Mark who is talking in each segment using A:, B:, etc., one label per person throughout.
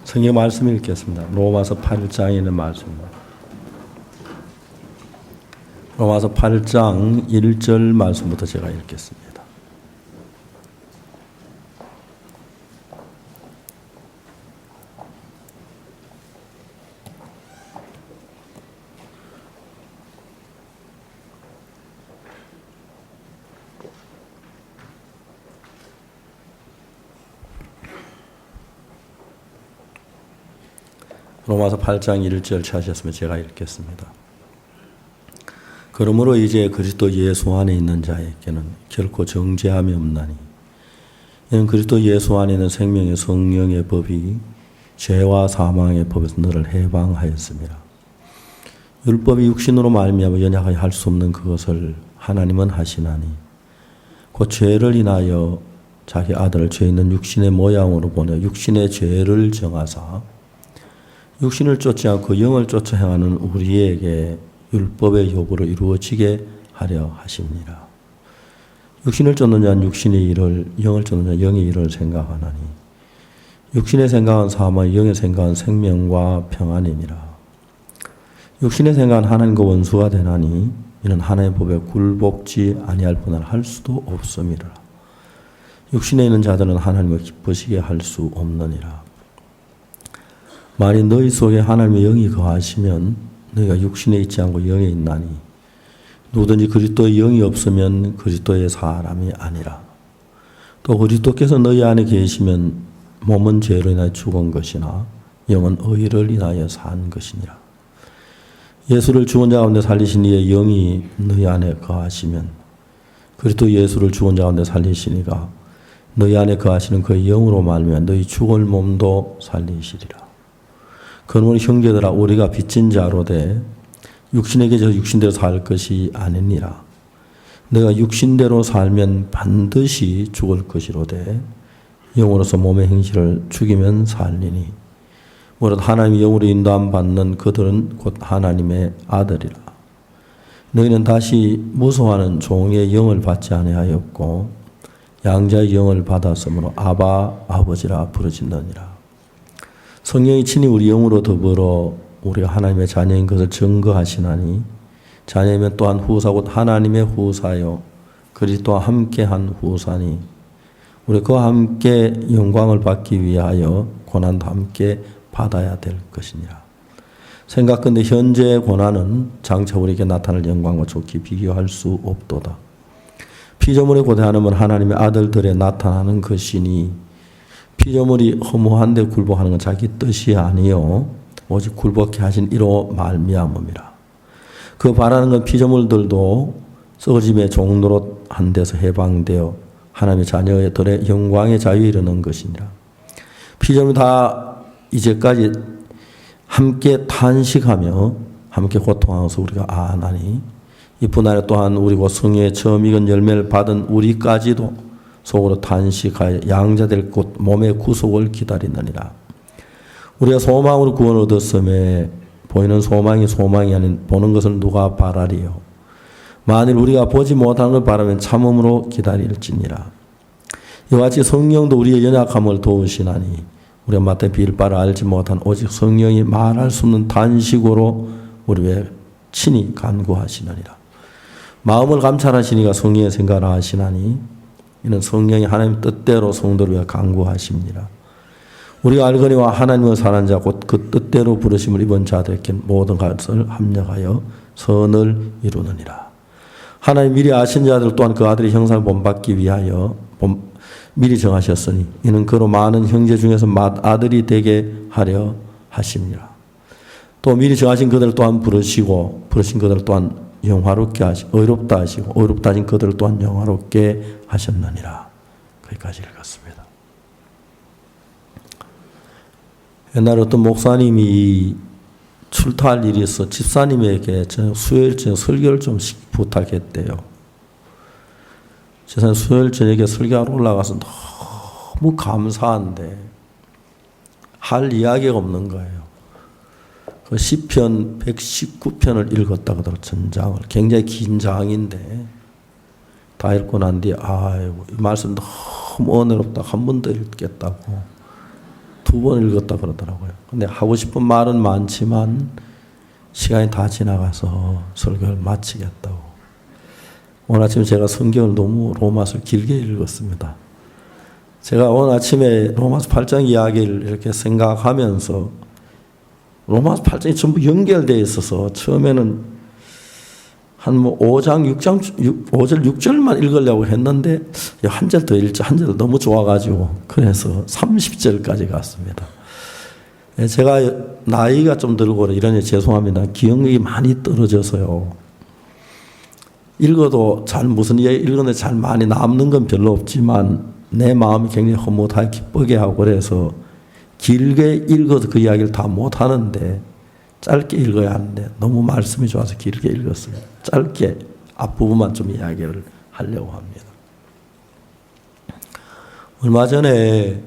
A: 성경 말씀 읽겠습니다. 로마서 8장에 있는 말씀입니다. 로마서 8장 1절 말씀부터 제가 읽겠습니다. 로마서 8장 1절 찾으셨으면 제가 읽겠습니다. 그러므로 이제 그리스도 예수 안에 있는 자에게는 결코 정죄함이 없나니 이는 그리스도 예수 안에 있는 생명의 성령의 법이 죄와 사망의 법에서 너를 해방하였습니다. 율법이 육신으로 말미암아 연약하게 할 수 없는 그것을 하나님은 하시나니 곧 죄를 인하여 자기 아들을 죄 있는 육신의 모양으로 보내 육신의 죄를 정하사 육신을 쫓지 않고 영을 쫓아 행하는 우리에게 율법의 요구로 이루어지게 하려 하십니다. 육신을 쫓는 자는 육신의 일을, 영을 쫓는 자는 영의 일을 생각하나니 육신의 생각은 사망, 영의 생각은 생명과 평안이니라. 육신의 생각은 하나님과 원수가 되나니 이는 하나님의 법에 굴복지 아니할 뿐 할 수도 없음이라. 육신에 있는 자들은 하나님을 기쁘시게 할 수 없느니라. 만일 너희 속에 하나님의 영이 거하시면 너희가 육신에 있지 않고 영에 있나니 누구든지 그리스도의 영이 없으면 그리스도의 사람이 아니라. 또 그리스도께서 너희 안에 계시면 몸은 죄로 인하여 죽은 것이나 영은 의를 인하여 산 것이니라. 예수를 죽은 자 가운데 살리신 이의 영이 너희 안에 거하시면 그리스도 예수를 죽은 자 가운데 살리시니가 너희 안에 거하시는 그의 영으로 말미암아 너희 죽을 몸도 살리시리라. 그러므로 형제들아 우리가 빚진 자로 돼 육신에게 저 육신대로 살 것이 아니니라. 내가 육신대로 살면 반드시 죽을 것이로되 영으로서 몸의 행실을 죽이면 살리니 무릇 하나님의 영으로 인도함 받는 그들은 곧 하나님의 아들이라. 너희는 다시 무소하는 종의 영을 받지 아니하였고 양자의 영을 받았으므로 아바 아버지라 부르짖느니라. 성령이 친히 우리 영으로 더불어 우리가 하나님의 자녀인 것을 증거하시나니 자녀이면 또한 후사 곧 하나님의 후사요 그리스도와 함께한 후사니 우리 그와 함께 영광을 받기 위하여 고난도 함께 받아야 될 것이니라. 생각건대 현재의 고난은 장차 우리에게 나타날 영광과 좋게 비교할 수 없도다. 피조물의 고대하는 하나님의 아들들에 나타나는 것이니 피조물이 허무한데 굴복하는 건 자기 뜻이 아니요 오직 굴복케 하신 이로 말미암음이라. 그 바라는 건 피조물들도 썩어짐의 종로로 한 데서 해방되어 하나님의 자녀들의 영광의 자유에 이르는 것이니라. 피조물이 다 이제까지 함께 탄식하며 함께 고통하면서 우리가 아나니 이뿐 아니라 또한 우리 곧 성령의 처음 익은 열매를 받은 우리까지도 속으로 탄식하여 양자될 곳 몸의 구속을 기다리느니라. 우리가 소망으로 구원을 얻었음에 보이는 소망이 소망이 아닌 보는 것을 누가 바라리요. 만일 우리가 보지 못하는 걸 바라면 참음으로 기다릴지니라. 이와 같이 성령도 우리의 연약함을 도우시나니 우리가 마땅히 빌 바를 알지 못한 오직 성령이 말할 수 없는 단식으로 우리의 친히 간구하시느니라. 마음을 감찰하시니가 성령의 생각을 하시나니 이는 성령이 하나님 뜻대로 성도를 위해 간구하십니다. 우리가 알거니와 하나님을 사랑하는 자 곧 그 뜻대로 부르심을 입은 자들에게 모든 것을 합력하여 선을 이루느니라. 하나님 미리 아신 자들 또한 그 아들의 형상을 본받기 위하여 미리 정하셨으니 이는 그로 많은 형제 중에서 아들이 되게 하려 하십니다. 또 미리 정하신 그들을 또한 부르시고 부르신 그들을 또한 영화롭게 하시고 의롭다 하시고 의롭다 하신 그들을 또한 영화롭게 하셨느니라. 거기까지 읽었습니다. 옛날에 어떤 목사님이 출타할 일이 있어 집사님에게 수요일 저녁 설교를 좀 부탁했대요. 집사님 수요일 저녁에 설교하러 올라가서 너무 감사한데 할 이야기가 없는 거예요. 그 시편 119편을 읽었다 그러더라고요. 전장을. 굉장히 긴 장인데 다 읽고 난 뒤에 아이고 이 말씀 너무 은혜롭다. 한 번 더 읽겠다고 2번 읽었다 그러더라고요. 근데 하고 싶은 말은 많지만 시간이 다 지나가서 설교를 마치겠다고. 오늘 아침에 제가 성경을 너무 로마서 길게 읽었습니다. 제가 오늘 아침에 로마서 8장 이야기를 이렇게 생각하면서 로마서 8장이 전부 연결되어 있어서 처음에는 한 5장, 5절, 6절만 읽으려고 했는데 한 절 더 읽자. 한 절 너무 좋아가지고 그래서 30절까지 갔습니다. 제가 나이가 좀 들고 이러니 죄송합니다. 기억력이 많이 떨어져서요. 읽어도 잘 무슨 이야기 읽었는데 잘 많이 남는 건 별로 없지만 내 마음이 굉장히 허무하게 기쁘게 하고 그래서 길게 읽어도 그 이야기를 다 못하는데 짧게 읽어야 하는데 너무 말씀이 좋아서 길게 읽었어요. 짧게 앞부분만 좀 이야기를 하려고 합니다. 얼마 전에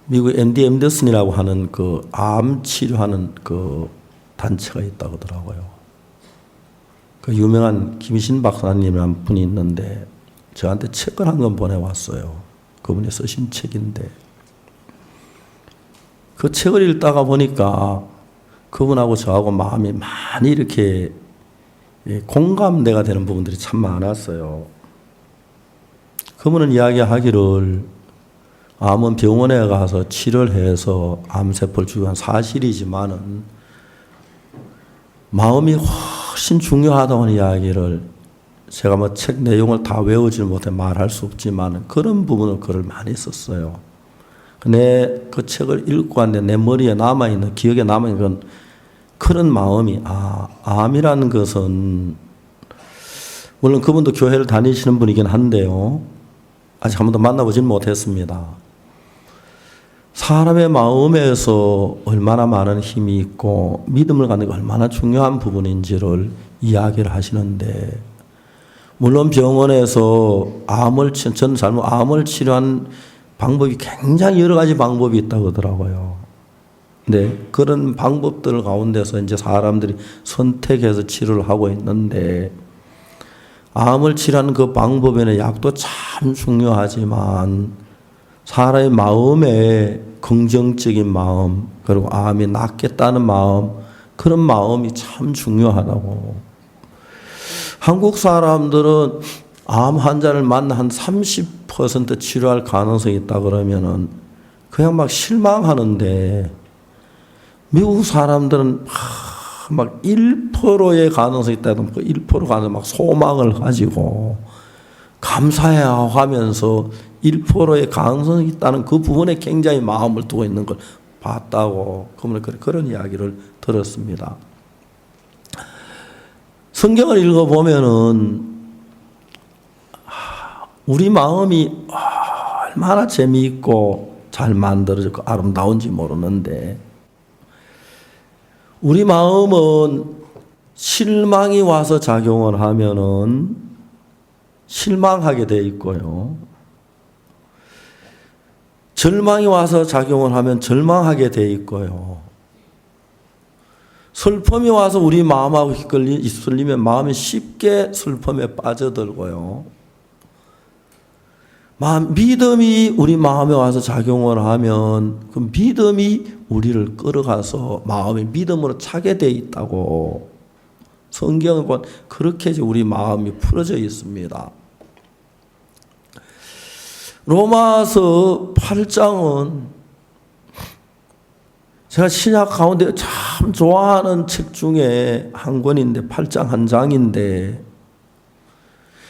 A: 미국 MD 앤더슨이라고 하는 그 암 치료하는 그 단체가 있다고 하더라고요. 그 유명한 김신 박사님이라는 분이 있는데 저한테 책을 한 권 보내왔어요. 그분이 쓰신 책인데 그 책을 읽다가 보니까 그분하고 저하고 마음이 많이 이렇게 공감대가 되는 부분들이 참 많았어요. 그분은 이야기하기를 암은 병원에 가서 치료를 해서 암세포를 죽여한 사실이지만은 마음이 훨씬 중요하다는 이야기를 제가 뭐 책 내용을 다 외우지 못해 말할 수 없지만 그런 부분을 글을 많이 썼어요. 근데 그 책을 읽고 왔는데 내 머리에 남아있는, 기억에 남아있는 건 그런 마음이, 암이라는 것은, 물론 그분도 교회를 다니시는 분이긴 한데요. 아직 한 번도 만나보지는 못했습니다. 사람의 마음에서 얼마나 많은 힘이 있고 믿음을 갖는 게 얼마나 중요한 부분인지를 이야기를 하시는데, 물론 병원에서 암을 치료한 방법이 굉장히 여러 가지 방법이 있다고 하더라고요. 네, 그런 방법들 가운데서 이제 사람들이 선택해서 치료를 하고 있는데, 암을 치료하는 그 방법에는 약도 참 중요하지만 사람의 마음에 긍정적인 마음, 그리고 암이 낫겠다는 마음, 그런 마음이 참 중요하다고. 한국 사람들은 암 환자를 만나 한 30% 치료할 가능성이 있다 그러면은 그냥 막 실망하는데, 미국 사람들은 막 1%의 가능성이 있다 해도 그 1% 가능성 막 소망을 가지고 감사해야 하면서 1%의 가능성이 있다는 그 부분에 굉장히 마음을 두고 있는 걸 봤다고 그런 이야기를 들었습니다. 성경을 읽어보면은 우리 마음이 얼마나 재미있고 잘 만들어졌고 아름다운지 모르는데, 우리 마음은 실망이 와서 작용을 하면은 실망하게 돼 있고요. 절망이 와서 작용을 하면 절망하게 돼 있고요. 슬픔이 와서 우리 마음하고 이끌리면 마음이 쉽게 슬픔에 빠져들고요. 믿음이 우리 마음에 와서 작용을 하면 그 믿음이 우리를 끌어가서 마음이 믿음으로 차게 돼 있다고 성경을 보면 그렇게 우리 마음이 풀어져 있습니다. 로마서 8장은 제가 신약 가운데 참 좋아하는 책 중에 한 권인데 8장 한 장인데,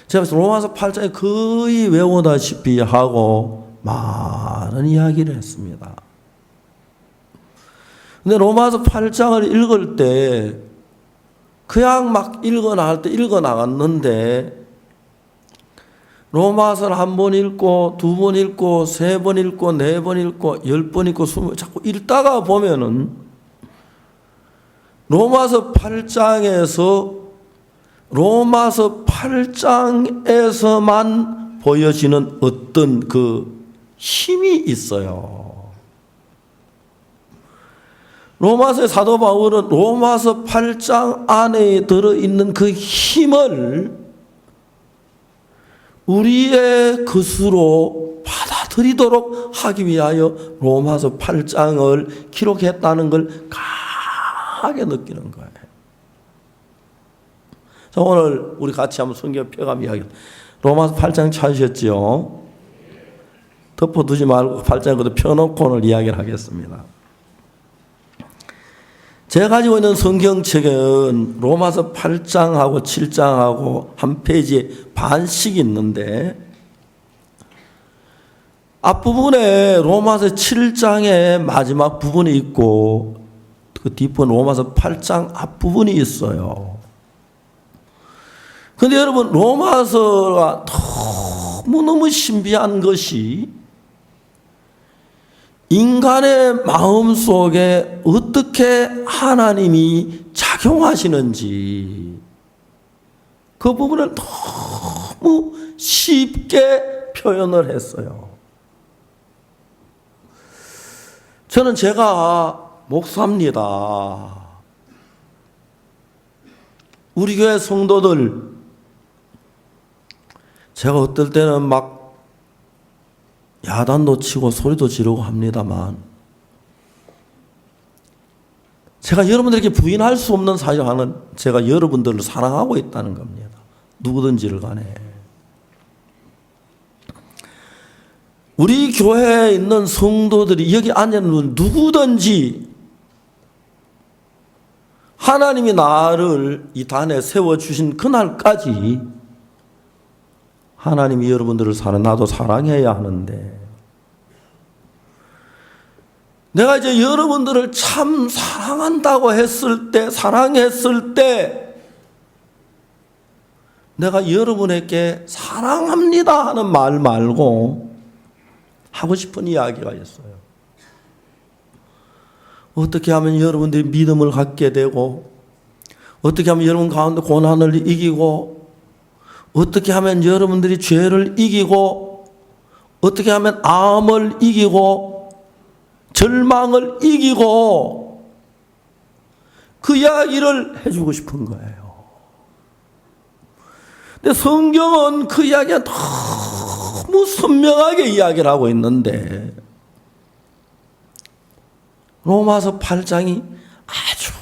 A: 제가 로마서 8장에 거의 외우다시피 하고 많은 이야기를 했습니다. 근데 로마서 8장을 읽을 때 그냥 막 읽어 나갔는데, 로마서를 한 번 읽고, 2번 읽고, 3번 읽고, 4번 읽고, 10번 읽고, 20번 자꾸 읽다가 보면은 로마서 8장에서만 보여지는 어떤 그 힘이 있어요. 로마서의 사도 바울은 로마서 8장 안에 들어있는 그 힘을 우리의 것으로 드리도록 하기 위하여 로마서 8장을 기록했다는 걸 강하게 느끼는 거예요. 자, 오늘 우리 같이 한번 성경 펴가며 이야기. 로마서 8장 찾으셨죠? 덮어두지 말고 8장 그대로 펴놓고 오늘 이야기를 하겠습니다. 제가 가지고 있는 성경책은 로마서 8장하고 7장하고 한 페이지에 반씩 있는데, 앞부분에 로마서 7장의 마지막 부분이 있고 그 뒷부분 로마서 8장 앞부분이 있어요. 그런데 여러분, 로마서가 너무너무 신비한 것이 인간의 마음 속에 어떻게 하나님이 작용하시는지 그 부분을 너무 쉽게 표현을 했어요. 저는 제가 목사입니다. 우리 교회 성도들, 제가 어떨 때는 막 야단도 치고 소리도 지르고 합니다만, 제가 여러분들에게 부인할 수 없는 사실은 제가 여러분들을 사랑하고 있다는 겁니다. 누구든지를 간에. 우리 교회에 있는 성도들이 여기 앉아있는 누구든지 하나님이 나를 이 단에 세워주신 그날까지 하나님이 여러분들을 나도 사랑해야 하는데, 내가 이제 여러분들을 참 사랑한다고 했을 때, 사랑했을 때, 내가 여러분에게 사랑합니다 하는 말 말고 하고 싶은 이야기가 있어요. 어떻게 하면 여러분들이 믿음을 갖게 되고, 어떻게 하면 여러분 가운데 고난을 이기고, 어떻게 하면 여러분들이 죄를 이기고, 어떻게 하면 암을 이기고, 절망을 이기고, 그 이야기를 해주고 싶은 거예요. 근데 성경은 그 이야기가 너무 선명하게 이야기를 하고 있는데, 로마서 8장이 아주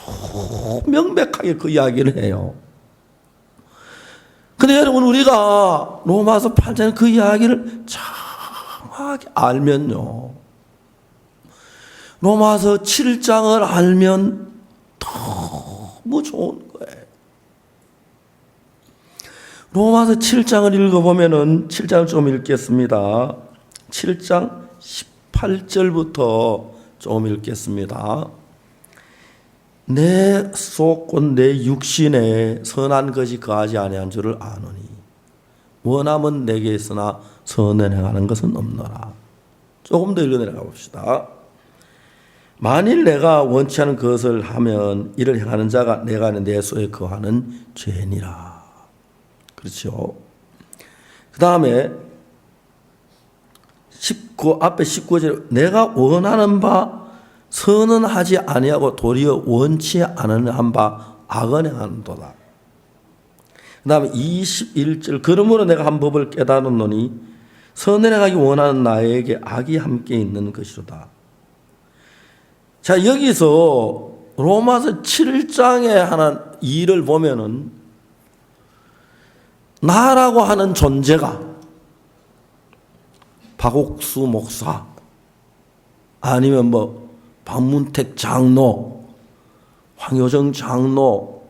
A: 명백하게 그 이야기를 해요. 근데 여러분, 우리가 로마서 8장 그 이야기를 정확하게 알면요, 로마서 7장을 알면 너무 좋은 거예요. 로마서 7장을 읽어보면은, 7장을 좀 읽겠습니다. 7장 18절부터 좀 읽겠습니다. 내 속 곧 내 육신에 선한 것이 거하지 아니한 줄을 아노니 원함은 내게 있으나 선을 행하는 것은 없노라. 조금 더 읽어내려가 봅시다. 만일 내가 원치 않은 것을 하면 이를 행하는 자가 내가 내 속에 거하는 죄니라. 그렇죠. 그 다음에 앞에 19절에 내가 원하는 바 선은 하지 아니하고 도리어 원치 않은 바 악은 행하는도다. 그 다음에 21절 그러므로 내가 한 법을 깨달았노니 선을 행하기 원하는 나에게 악이 함께 있는 것이로다. 자, 여기서 로마서 7장에 하는 일을 보면은 나라고 하는 존재가 박옥수 목사 아니면 박문택 장로, 황효정 장로,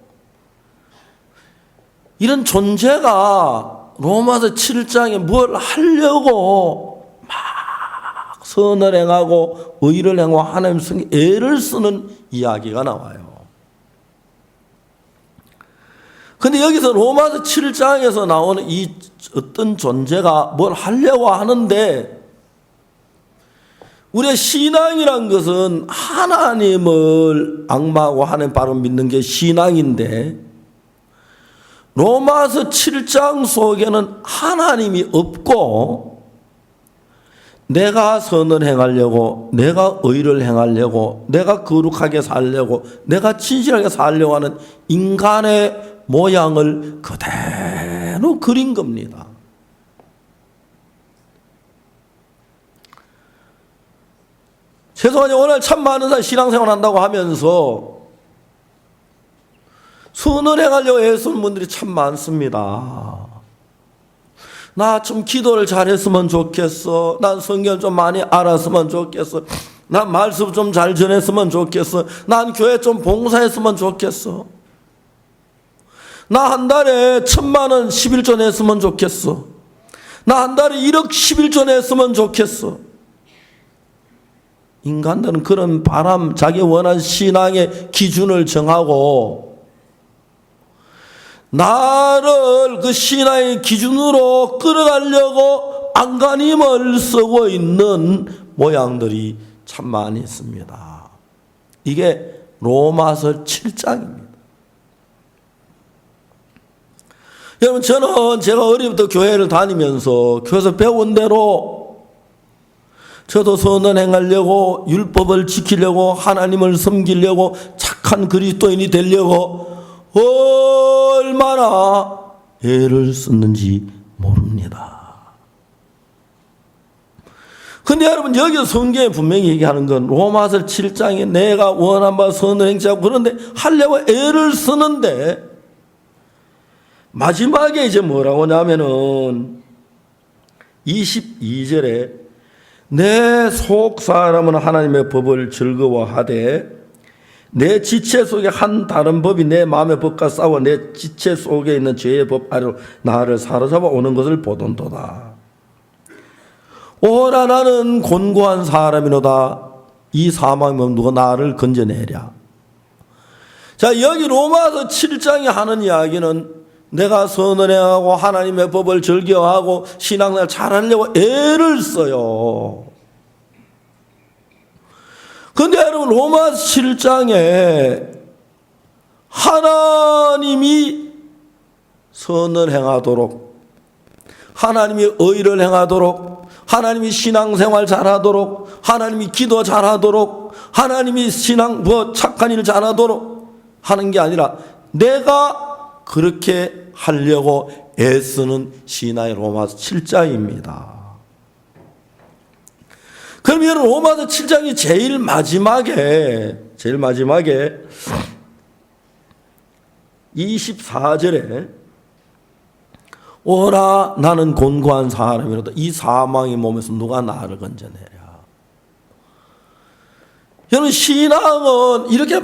A: 이런 존재가 로마서 7장에 뭘 하려고 막 선을 행하고 의를 행하고 하나님 성에 애를 쓰는 이야기가 나와요. 근데 여기서 로마서 7장에서 나오는 이 어떤 존재가 뭘 하려고 하는데, 우리의 신앙이란 것은 하나님을 악마하고 하나님 바로 믿는 게 신앙인데, 로마서 7장 속에는 하나님이 없고 내가 선을 행하려고, 내가 의를 행하려고, 내가 거룩하게 살려고, 내가 진실하게 살려고 하는 인간의 모양을 그대로 그린 겁니다. 죄송하지만 오늘 참 많은 사람이 신앙생활 한다고 하면서 선을 행하려고 애쓰는 분들이 참 많습니다. 나 좀 기도를 잘했으면 좋겠어. 난 성경 좀 많이 알았으면 좋겠어. 난 말씀 좀 잘 전했으면 좋겠어. 난 교회 좀 봉사했으면 좋겠어. 나 한 달에 1,000,000원 11조 냈으면 좋겠어. 나 한 달에 1억 11조 냈으면 좋겠어. 인간들은 그런 바람, 자기 원하는 신앙의 기준을 정하고 나를 그 신앙의 기준으로 끌어가려고 안간힘을 쓰고 있는 모양들이 참 많이 있습니다. 이게 로마서 7장입니다. 여러분, 저는 제가 어려부터 교회를 다니면서 교회에서 배운 대로 저도 선을 행하려고, 율법을 지키려고, 하나님을 섬기려고, 착한 그리스도인이 되려고 얼마나 애를 썼는지 모릅니다. 근데 여러분, 여기서 성경에 분명히 얘기하는 건 로마서 7장에 내가 원한 바 선을 행치 않고 그런데 하려고 애를 쓰는데 마지막에 이제 뭐라고 하냐면은 22절에 내 속 사람은 하나님의 법을 즐거워하되 내 지체 속에 한 다른 법이 내 마음의 법과 싸워 내 지체 속에 있는 죄의 법 아래로 나를 사로잡아 오는 것을 보던도다. 오라 나는 곤고한 사람이로다. 이 사망이면 누가 나를 건져내랴. 자, 여기 로마서 7장이 하는 이야기는 내가 선을 행하고 하나님의 법을 즐겨하고 신앙생활 잘하려고 애를 써요. 그런데 여러분, 로마서 7장에 하나님이 선을 행하도록, 하나님이 의를 행하도록, 하나님이 신앙생활 잘하도록, 하나님이 기도 잘하도록, 하나님이 신앙 착한 일 잘하도록 하는 게 아니라 내가 그렇게 하려고 애쓰는 신앙의 로마서 7장입니다. 그럼 여러분, 로마서 7장이 제일 마지막에 24절에 오라 나는 곤고한 사람이로다. 이 사망의 몸에서 누가 나를 건져내랴. 여러분, 신앙은 이렇게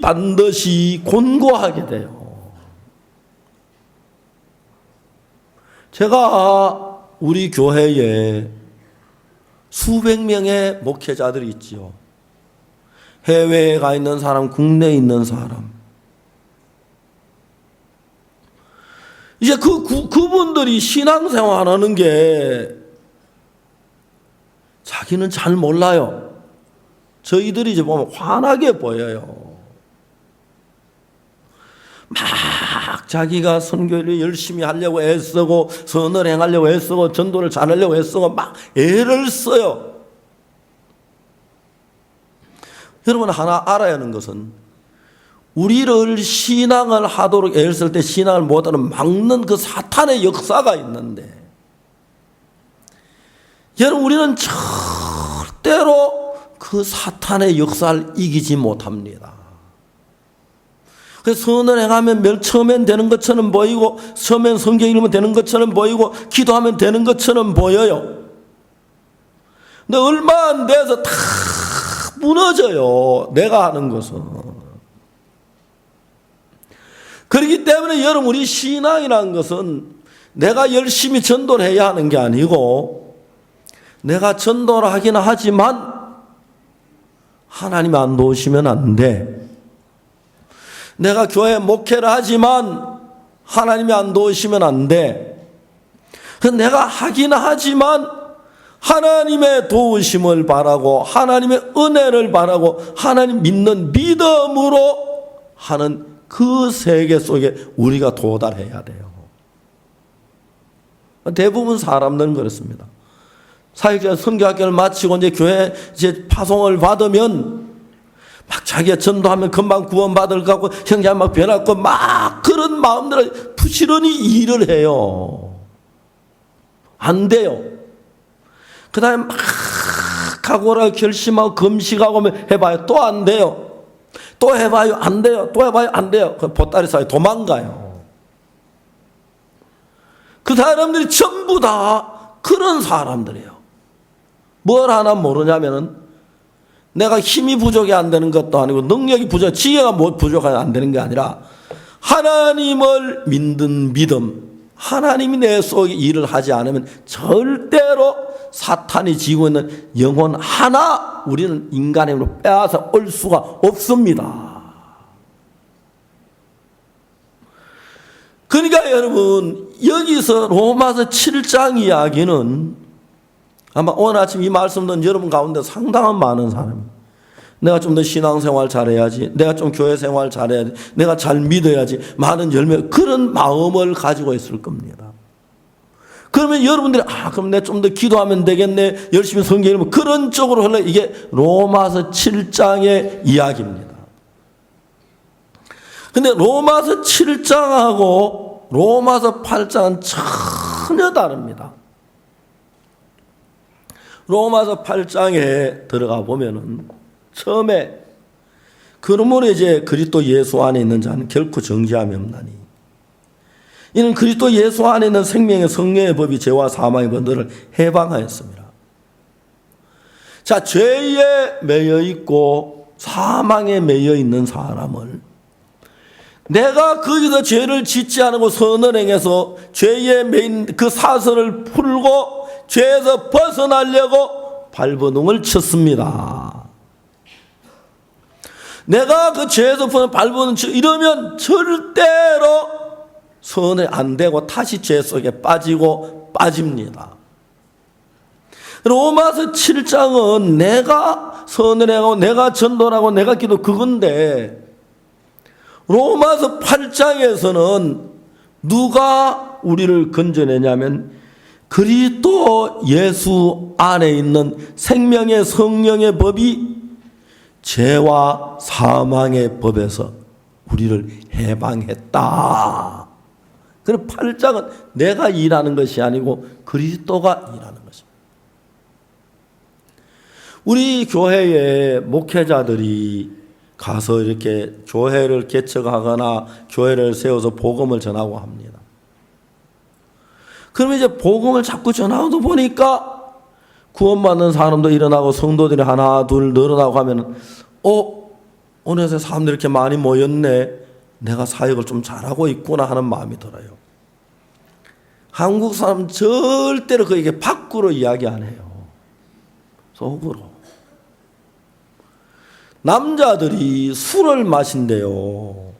A: 반드시 곤고하게 돼요. 제가 우리 교회에 수백 명의 목회자들이 있지요. 해외에 가 있는 사람, 국내에 있는 사람. 이제 그분들이 신앙생활 하는 게 자기는 잘 몰라요. 저희들이 이제 보면 환하게 보여요. 막 자기가 선교를 열심히 하려고 애쓰고 선을 행하려고 애쓰고 전도를 잘하려고 애쓰고 막 애를 써요. 여러분, 하나 알아야 하는 것은 우리를 신앙을 하도록 애를 쓸 때 신앙을 못하는 막는 그 사탄의 역사가 있는데, 여러분, 우리는 절대로 그 사탄의 역사를 이기지 못합니다. 그래서 선을 행하면 처음엔 되는 것처럼 보이고, 처음엔 성경 읽으면 되는 것처럼 보이고, 기도하면 되는 것처럼 보여요. 근데 얼마 안 돼서 다 무너져요. 내가 하는 것은. 그렇기 때문에 여러분, 우리 신앙이라는 것은 내가 열심히 전도를 해야 하는 게 아니고, 내가 전도를 하긴 하지만 하나님이 안 도우시면 안 돼. 내가 교회 목회를 하지만 하나님이 안 도우시면 안 돼. 내가 하긴 하지만 하나님의 도우심을 바라고 하나님의 은혜를 바라고 하나님 믿는 믿음으로 하는 그 세계 속에 우리가 도달해야 돼요. 대부분 사람들은 그렇습니다. 사역자 선교학교를 마치고 이제 교회 이제 파송을 받으면 막 자기가 전도하면 금방 구원받을 것 같고 형제가 막 변하고 막 그런 마음들을 부지런히 일을 해요. 안 돼요. 그 다음에 막 각오라 결심하고 금식하고 해봐요. 또 안 돼요. 또 해봐요. 안 돼요. 또 해봐요. 안 돼요. 그 보따리 사이 도망가요. 그 사람들이 전부 다 그런 사람들이에요. 뭘 하나 모르냐면은 내가 힘이 부족이 안 되는 것도 아니고 능력이 부족, 지혜가 부족하면 안 되는 게 아니라 하나님을 믿는 믿음, 하나님이 내 속에 일을 하지 않으면 절대로 사탄이 지고 있는 영혼 하나 우리는 인간의 힘으로 빼앗아 올 수가 없습니다. 그러니까 여러분 여기서 로마서 7장 이야기는 아마 오늘 아침 이 말씀 듣는 여러분 가운데 상당한 많은 사람이 내가 좀 더 신앙생활 잘해야지, 내가 좀 교회생활 잘해야지, 내가 잘 믿어야지, 많은 열매, 그런 마음을 가지고 있을 겁니다. 그러면 여러분들이 그럼 내가 좀 더 기도하면 되겠네, 열심히 성경 읽으면 그런 쪽으로 흘러. 이게 로마서 7장의 이야기입니다. 근데 로마서 7장하고 로마서 8장은 전혀 다릅니다. 로마서 8장에 들어가 보면은 처음에 그러므로 이제 그리스도 예수 안에 있는 자는 결코 정죄함이 없나니 이는 그리스도 예수 안에 있는 생명의 성령의 법이 죄와 사망의 번들을 해방하였습니다. 자, 죄에 매여 있고 사망에 매여 있는 사람을 내가 거기서 죄를 짓지 않고 선을 행해서 죄에 매인 그 사슬을 풀고 죄에서 벗어나려고 발버둥을 쳤습니다. 내가 그 죄에서 발버둥을 쳐 이러면 절대로 선이 안 되고 다시 죄 속에 빠집니다. 로마서 7장은 내가 선을 행하고 내가 전도하고 내가 기도 그건데 로마서 8장에서는 누가 우리를 건져내냐면 그리스도 예수 안에 있는 생명의 성령의 법이 죄와 사망의 법에서 우리를 해방했다. 그래서 8장은 내가 일하는 것이 아니고 그리스도가 일하는 것입니다. 우리 교회의 목회자들이 가서 이렇게 교회를 개척하거나 교회를 세워서 복음을 전하고 합니다. 그러면 이제 복음을 자꾸 전하다 보니까 구원받는 사람도 일어나고 성도들이 하나 둘 늘어나고 하면은 어느 새 사람들이 이렇게 많이 모였네, 내가 사역을 좀 잘하고 있구나 하는 마음이 들어요. 한국 사람 절대로 그에게 밖으로 이야기 안 해요. 속으로. 남자들이 술을 마신대요.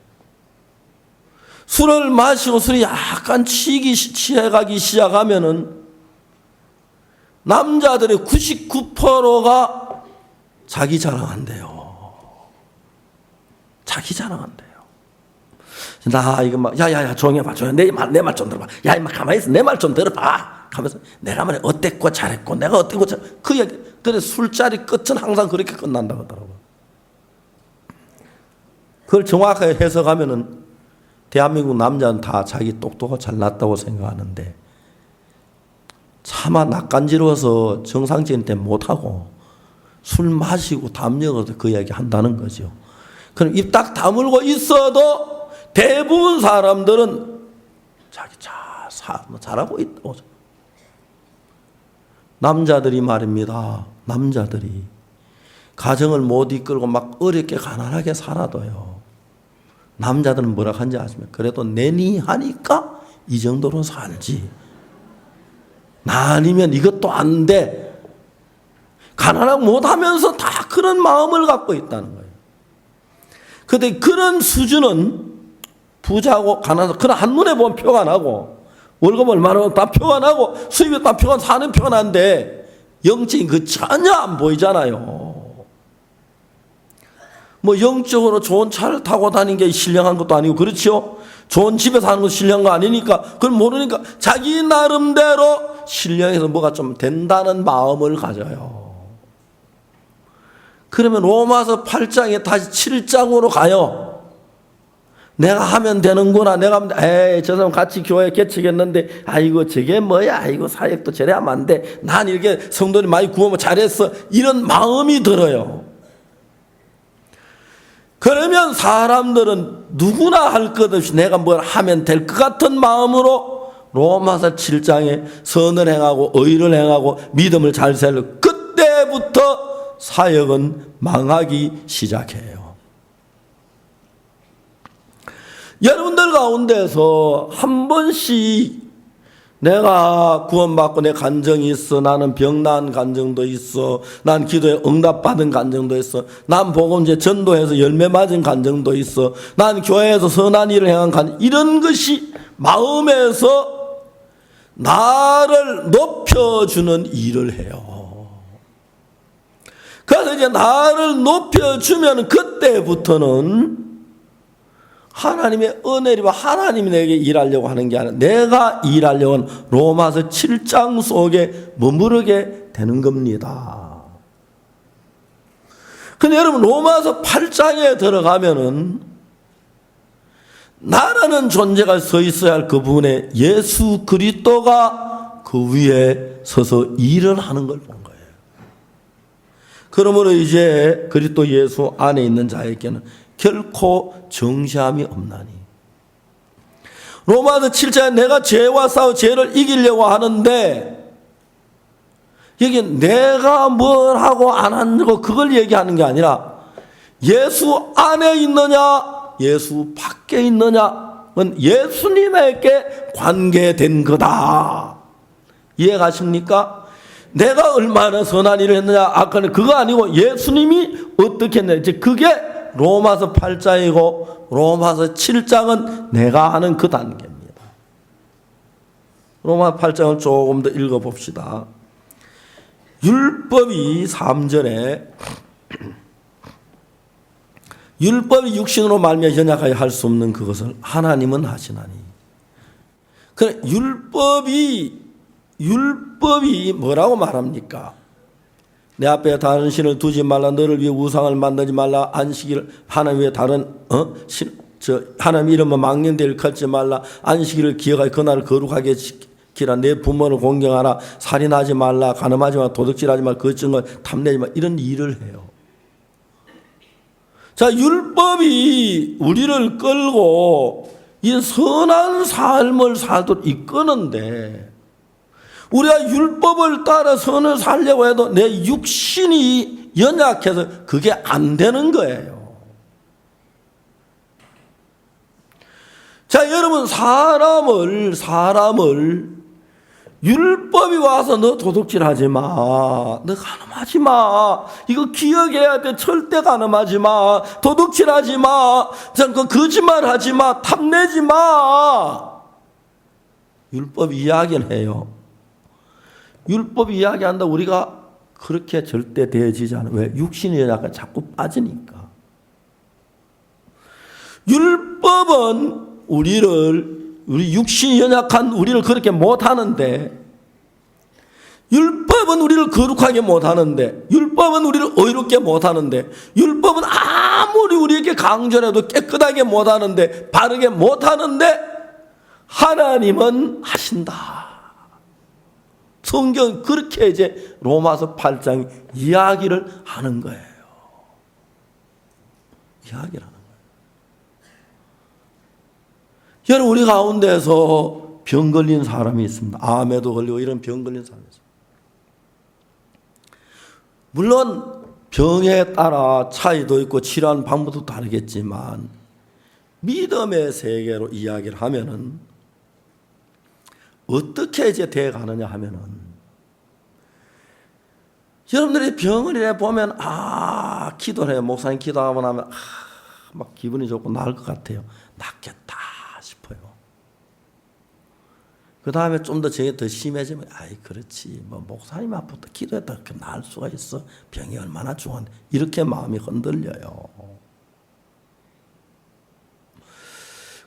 A: 술을 마시고 술이 약간 취해가기 시작하면은 남자들의 99%가 자기 자랑한대요. 자기 자랑한대요. 나 이거 막 야야야 조용히 해봐, 조용히 내 말 좀 들어봐. 야 이마 가만히 있어, 내 말 좀 들어봐 하면서 내가 말해 어땠고 잘했고 내가 어땠고 그 얘기. 근데 술자리 끝은 항상 그렇게 끝난다고 하더라고요. 그걸 정확하게 해석하면은 대한민국 남자는 다 자기 똑똑하고 잘났다고 생각하는데 차마 낯간지러워서 정상적인 때 못하고 술 마시고 담력어서 그 이야기 한다는 거죠. 그럼 입 딱 다물고 있어도 대부분 사람들은 자기 잘하고 있다고. 남자들이 말입니다. 남자들이 가정을 못 이끌고 막 어렵게 가난하게 살아도요. 남자들은 뭐라 하는지 아십니까? 그래도 내니 하니까 이 정도로 살지. 나 아니면 이것도 안 돼. 가난하고 못하면서 다 그런 마음을 갖고 있다는 거예요. 그런데 그런 수준은 부자고 가난하고 그런 한눈에 보면 표가 나고 월급 얼마나 받으면 다 표가 나고 수입이 다 표가 사는 표가 난데 영적인 그 전혀 안 보이잖아요. 뭐 영적으로 좋은 차를 타고 다니는 게 신령한 것도 아니고 그렇죠. 좋은 집에 사는 거 신령한 거 아니니까 그걸 모르니까 자기 나름대로 신령해서 뭐가 좀 된다는 마음을 가져요. 그러면 로마서 8장에 다시 7장으로 가요. 내가 하면 되는구나. 내가 하면, 에이, 저 사람 같이 교회 개척했는데, 아이고, 저게 뭐야. 아이고, 사역도 저래 하면 안 돼. 난 이렇게 성도님 많이 구하면 잘했어. 이런 마음이 들어요. 그러면 사람들은 누구나 할 것 없이 내가 뭘 하면 될 것 같은 마음으로 로마서 7장에 선을 행하고 의를 행하고 믿음을 잘 살고 그때부터 사역은 망하기 시작해요. 여러분들 가운데서 한 번씩 내가 구원받고 내 간정이 있어. 나는 병 나은 간정도 있어. 난 기도에 응답받은 간정도 있어. 난 복음제 전도해서 열매 맞은 간정도 있어. 난 교회에서 선한 일을 행한 간정. 이런 것이 마음에서 나를 높여주는 일을 해요. 그래서 이제 나를 높여주면 그때부터는 하나님의 은혜리와 하나님이 내게 일하려고 하는 게 아니라 내가 일하려고 하는 로마서 7장 속에 머무르게 되는 겁니다. 근데 여러분 로마서 8장에 들어가면은 나라는 존재가 서 있어야 할 그 부분에 예수 그리스도가 그 위에 서서 일을 하는 걸 본 거예요. 그러므로 이제 그리스도 예수 안에 있는 자에게는 결코 정죄함이 없나니. 로마서 7장에 내가 죄와 싸워 죄를 이기려고 하는데 여기 내가 뭘 하고 안 하고 그걸 얘기하는 게 아니라 예수 안에 있느냐 예수 밖에 있느냐는 예수님에게 관계된 거다. 이해가십니까? 내가 얼마나 선한 일을 했느냐 아까는 그거 아니고 예수님이 어떻게 했느냐. 이제 그게 로마서 8장이고 로마서 7장은 내가 하는 그 단계입니다. 로마 8장을 조금 더 읽어봅시다. 율법이 3절에 율법이 육신으로 말미암아 연약하여 할 수 없는 그것을 하나님은 하시나니. 그래 율법이 뭐라고 말합니까? 내 앞에 다른 신을 두지 말라. 너를 위해 우상을 만들지 말라. 안식일 하나님 위에 다른 하나님 이름은 망령되를 걸지 말라. 안식일을 기억하여 그날을 거룩하게 지키라. 내 부모를 공경하라. 살인하지 말라. 간음하지 말라. 도둑질하지 말라. 거짓말 탐내지 말라. 이런 일을 해요. 자, 율법이 우리를 끌고 이 선한 삶을 살도록 이끄는데 우리가 율법을 따라 선을 살려고 해도 내 육신이 연약해서 그게 안 되는 거예요. 자, 여러분 사람을 율법이 와서 너 도둑질하지 마. 너 간음하지 마. 이거 기억해야 돼. 절대 간음하지 마. 도둑질하지 마. 거짓말하지 마. 탐내지 마. 율법 이야기는 해요. 율법 이야기한다 우리가 그렇게 절대 되어지지 않아요. 왜? 육신이 약간 자꾸 빠지니까. 율법은 우리 육신이 연약한 우리를 그렇게 못하는데, 율법은 우리를 거룩하게 못하는데, 율법은 우리를 의롭게 못하는데, 율법은 아무리 우리에게 강조해도 깨끗하게 못하는데, 바르게 못하는데 하나님은 하신다. 성경 그렇게 이제 로마서 8장 이야기를 하는 거예요. 이야기를 하는 거예요. 여러분 우리 가운데서 병 걸린 사람이 있습니다. 암에도 걸리고 이런 병 걸린 사람이 있습니다. 물론 병에 따라 차이도 있고 치료하는 방법도 다르겠지만 믿음의 세계로 이야기를 하면은 어떻게 이제 돼 가느냐 하면은 여러분들이 병을 이래 보면 기도를 해요. 목사님 기도하고 나면 막 기분이 좋고 나을 것 같아요. 낫겠다 싶어요. 그 다음에 좀 더 저게 더 심해지면 그렇지 뭐 목사님 앞부터 기도했다 그렇게 나을 수가 있어. 병이 얼마나 좋은데 이렇게 마음이 흔들려요.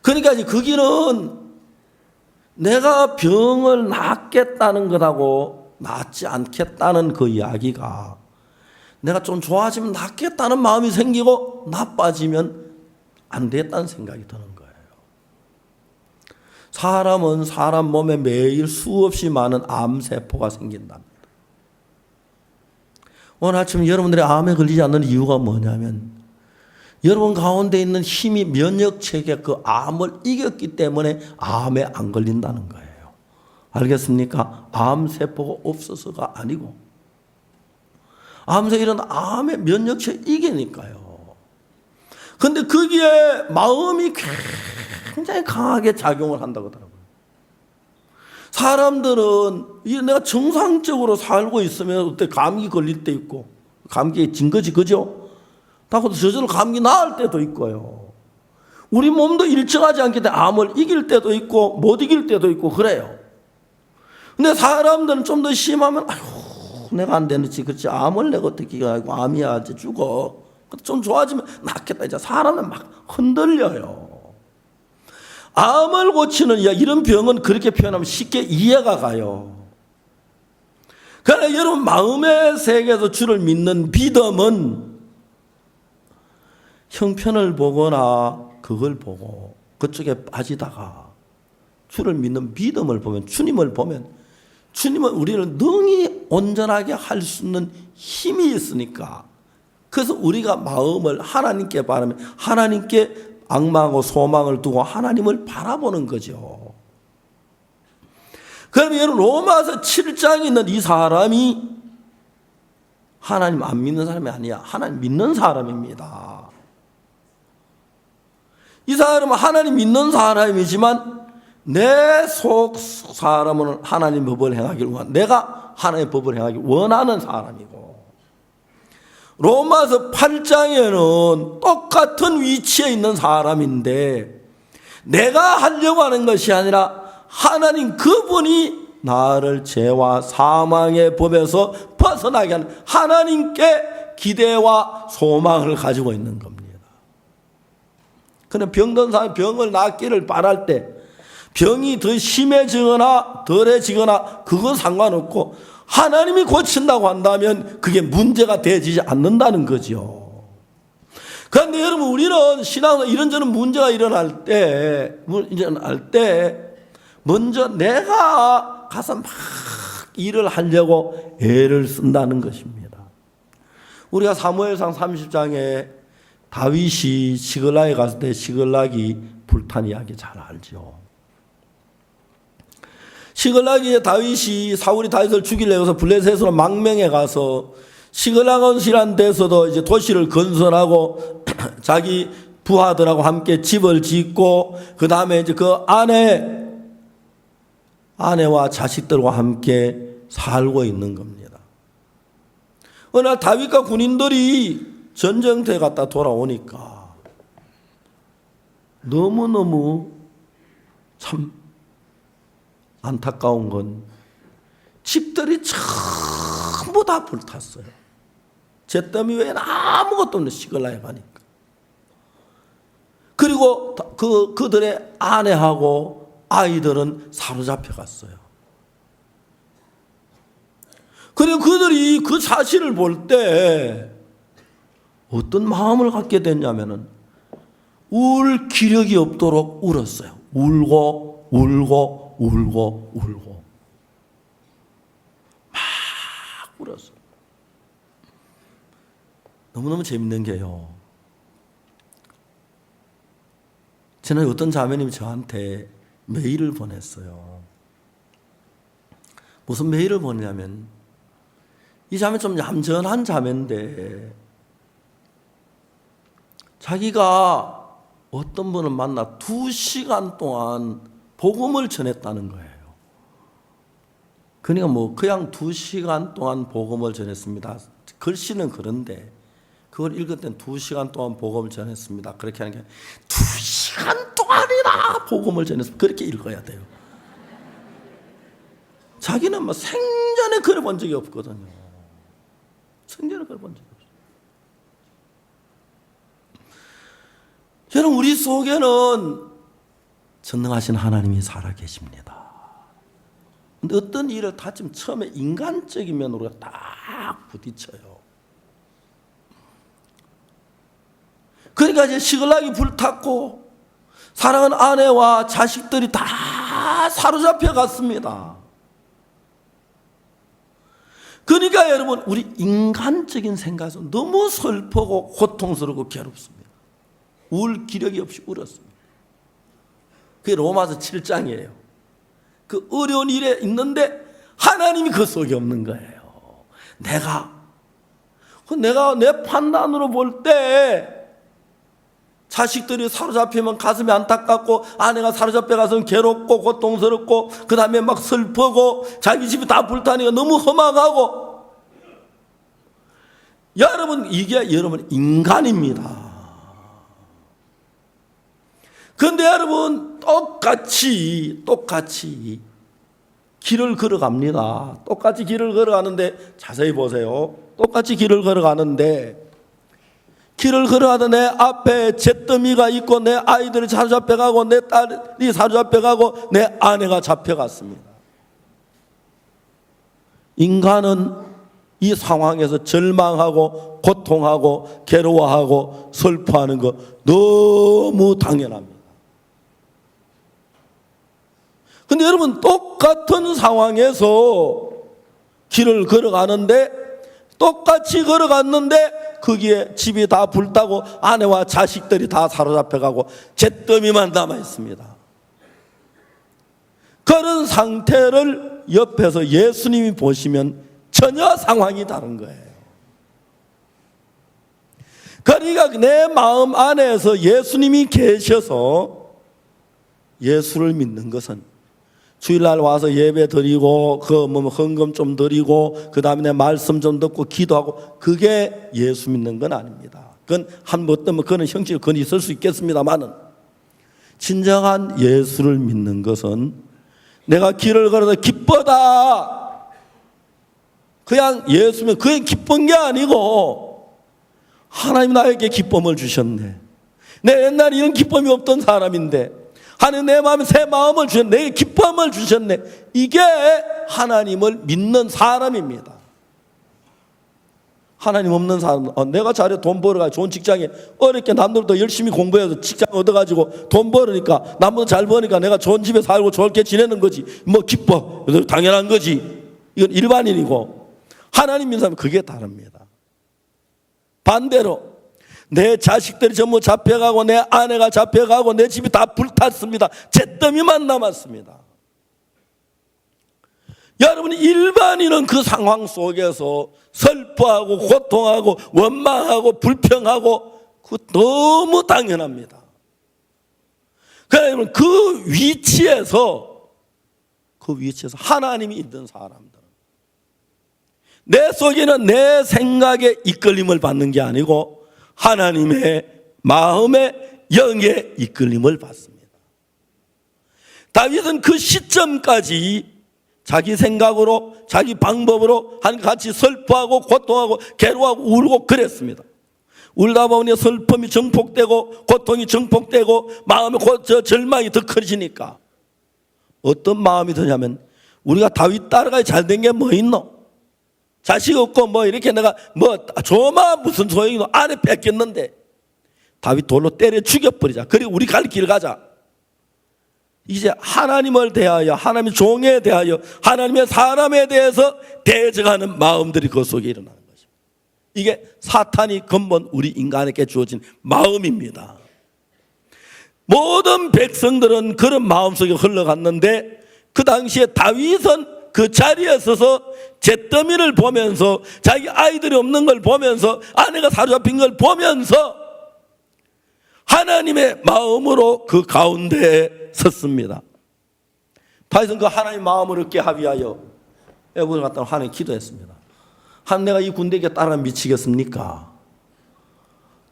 A: 그러니까 이제 그 길은 내가 병을 낫겠다는 것하고 낫지 않겠다는 그 이야기가 내가 좀 좋아지면 낫겠다는 마음이 생기고 나빠지면 안 되겠다는 생각이 드는 거예요. 사람은 사람 몸에 매일 수없이 많은 암세포가 생긴답니다. 오늘 아침 여러분들이 암에 걸리지 않는 이유가 뭐냐면 여러분 가운데 있는 힘이 면역체계 그 암을 이겼기 때문에 암에 안 걸린다는 거예요. 알겠습니까? 암세포가 없어서가 아니고 암세 이런 암의 면역체계 이기니까요. 근데 거기에 마음이 굉장히 강하게 작용을 한다고 하더라고요. 사람들은 내가 정상적으로 살고 있으면 그때 감기 걸릴 때 있고 감기에 진 거지 그죠? 다고 저절로 감기 나을 때도 있고요. 우리 몸도 일정하지 않기 때문에 암을 이길 때도 있고 못 이길 때도 있고 그래요. 근데 사람들은 좀 더 심하면 아휴 내가 안 되는지 그렇지 암을 내가 어떻게 하고 암이야 이제 죽어. 좀 좋아지면 낫겠다. 이제 사람은 막 흔들려요. 암을 고치는 이런 병은 그렇게 표현하면 쉽게 이해가 가요. 그러나 여러분 마음의 세계에서 주를 믿는 믿음은 형편을 보거나 그걸 보고 그쪽에 빠지다가 주를 믿는 믿음을 보면 주님을 보면 주님은 우리를 능히 온전하게 할 수 있는 힘이 있으니까 그래서 우리가 마음을 하나님께 바라면 하나님께 악망하고 소망을 두고 하나님을 바라보는 거죠. 그러면 여러분 로마서 7장에 있는 이 사람이 하나님 안 믿는 사람이 아니야. 하나님 믿는 사람입니다. 이 사람은 하나님 믿는 사람이지만 내 속 사람은 하나님 법을 행하기를 원하는 내가 하나님의 법을 행하기 원하는 사람이고 로마서 8장에는 똑같은 위치에 있는 사람인데 내가 하려고 하는 것이 아니라 하나님 그분이 나를 죄와 사망의 법에서 벗어나게 하는 하나님께 기대와 소망을 가지고 있는 겁니다. 그런데 병든 사람이 병을 낫기를 바랄 때 병이 더 심해지거나 덜해지거나 그건 상관없고 하나님이 고친다고 한다면 그게 문제가 되지 않는다는 거죠. 그런데 여러분 우리는 신앙에서 이런저런 문제가 일어날 때 먼저 내가 가서 막 일을 하려고 애를 쓴다는 것입니다. 우리가 사무엘상 30장에 다윗이 시글락에 갔을 때 시글락이 불탄 이야기 잘 알죠. 시글락에 다윗이 사울이 다윗을 죽이려고 해서 블레셋으로 망명해 가서 시글락원이라는 데서도 이제 도시를 건설하고 자기 부하들하고 함께 집을 짓고 그 다음에 이제 그 아내와 자식들과 함께 살고 있는 겁니다. 어느 날 다윗과 군인들이 전쟁터에 갔다 돌아오니까 너무너무 참 안타까운 건 집들이 전부 다 불탔어요. 잿더미 외에는 아무것도 없는 시글락에 가니까. 그리고 그들의 아내하고 아이들은 사로잡혀 갔어요. 그리고 그들이 그 사실을 볼 때 어떤 마음을 갖게 됐냐면은 울 기력이 없도록 울었어요. 울고 막 울었어. 너무너무 재밌는 게요. 지난해 어떤 자매님이 저한테 메일을 보냈어요. 무슨 메일을 보내냐면 이 자매 좀 얌전한 자매인데 자기가 어떤 분을 만나 2시간 동안 복음을 전했다는 거예요. 그러니까 그냥 2시간 동안 복음을 전했습니다. 글씨는 그런데 그걸 읽을 땐 2시간 동안 복음을 전했습니다. 그렇게 하는 게 2시간 동안이나 복음을 전했습니다. 그렇게 읽어야 돼요. 자기는 생전에 글을 본 적이 없거든요. 생전에 글을 본 적이 없어요. 여러분 우리 속에는 전능하신 하나님이 살아계십니다. 근데 어떤 일을 다치면 처음에 인간적인 면으로 딱 부딪혀요. 그러니까 이제 시글락이 불탔고 사랑하는 아내와 자식들이 다 다 사로잡혀 갔습니다. 그러니까 여러분, 우리 인간적인 생각은 너무 슬프고 고통스럽고 괴롭습니다. 울 기력이 없이 울었습니다. 그게 로마서 7장이에요. 그 어려운 일에 있는데 하나님이 그 속에 없는 거예요. 내가 내 판단으로 볼 때 자식들이 사로잡히면 가슴이 안타깝고, 아내가 사로잡혀 가서는 괴롭고 고통스럽고, 그 다음에 막 슬프고, 자기 집이 다 불타니까 너무 허망하고. 여러분, 이게 여러분 인간입니다. 그런데 여러분, 똑같이 길을 걸어갑니다. 똑같이 길을 걸어가는데, 자세히 보세요. 똑같이 길을 걸어가는데, 길을 걸어가던 내 앞에 잿더미가 있고, 내 아이들이 사로잡혀가고, 내 딸이 사로잡혀가고, 내 아내가 잡혀갔습니다. 인간은 이 상황에서 절망하고 고통하고 괴로워하고 슬퍼하는 거 너무 당연합니다. 근데 여러분, 똑같은 상황에서 길을 걸어가는데, 똑같이 걸어갔는데 거기에 집이 다 불타고 아내와 자식들이 다 사로잡혀가고 잿더미만 남아있습니다. 그런 상태를 옆에서 예수님이 보시면 전혀 상황이 다른 거예요. 그러니까 내 마음 안에서 예수님이 계셔서 예수를 믿는 것은 주일날 와서 예배 드리고 헌금 좀 드리고 그다음에 내 말씀 좀 듣고 기도하고, 그게 예수 믿는 건 아닙니다. 그건 한 번 때문에 그런 형식이 그건 있을 수 있겠습니다만은, 진정한 예수를 믿는 것은 내가 길을 걸어서 기쁘다, 그냥 예수면 그게 기쁜 게 아니고, 하나님 나에게 기쁨을 주셨네. 내 옛날에 이런 기쁨이 없던 사람인데 하나님 내 마음에 새 마음을 주셨네, 내게 기쁨을 주셨네. 이게 하나님을 믿는 사람입니다. 하나님 없는 사람, 내가 잘해 돈 벌어가지고 좋은 직장에 어렵게 남들도 열심히 공부해서 직장 얻어가지고 돈 벌으니까, 남보다 잘 버니까 내가 좋은 집에 살고 좋게 지내는 거지, 뭐 기뻐, 당연한 거지. 이건 일반인이고, 하나님 믿는 사람은 그게 다릅니다. 반대로 내 자식들이 전부 잡혀가고, 내 아내가 잡혀가고, 내 집이 다 불탔습니다. 잿더미만 남았습니다. 여러분, 일반인은 그 상황 속에서 슬퍼하고 고통하고 원망하고 불평하고, 그거 너무 당연합니다. 그러면 그 위치에서 하나님이 있는 사람들은 내 속에는 내 생각에 이끌림을 받는 게 아니고 하나님의 마음의 영의 이끌림을 받습니다. 다윗은 그 시점까지 자기 생각으로 자기 방법으로 같이 슬퍼하고 고통하고 괴로워하고 울고 그랬습니다. 울다 보니 슬픔이 증폭되고 고통이 증폭되고 마음의 절망이 더 커지니까 어떤 마음이 드냐면, 우리가 다윗 따라가야 잘된 게 뭐 있노? 자식 없고 뭐 이렇게 내가 뭐 조마 무슨 소용이노? 아내 뺏겼는데 다윗 돌로 때려 죽여버리자. 그리고 우리 갈 길 가자. 이제 하나님을 대하여, 하나님의 종에 대하여, 하나님의 사람에 대해서 대적하는 마음들이 그 속에 일어나는 것입니다. 이게 사탄이 근본 우리 인간에게 주어진 마음입니다. 모든 백성들은 그런 마음 속에 흘러갔는데, 그 당시에 다윗은 그 자리에 서서 잿더미를 보면서, 자기 아이들이 없는 걸 보면서, 아내가 사로잡힌 걸 보면서 하나님의 마음으로 그 가운데에 섰습니다. 다윗은 그 하나님의 마음을 얻게 하비하여 애굽을 갔다 하나님 기도했습니다. 하나님, 내가 이 군대에게 따라 미치겠습니까?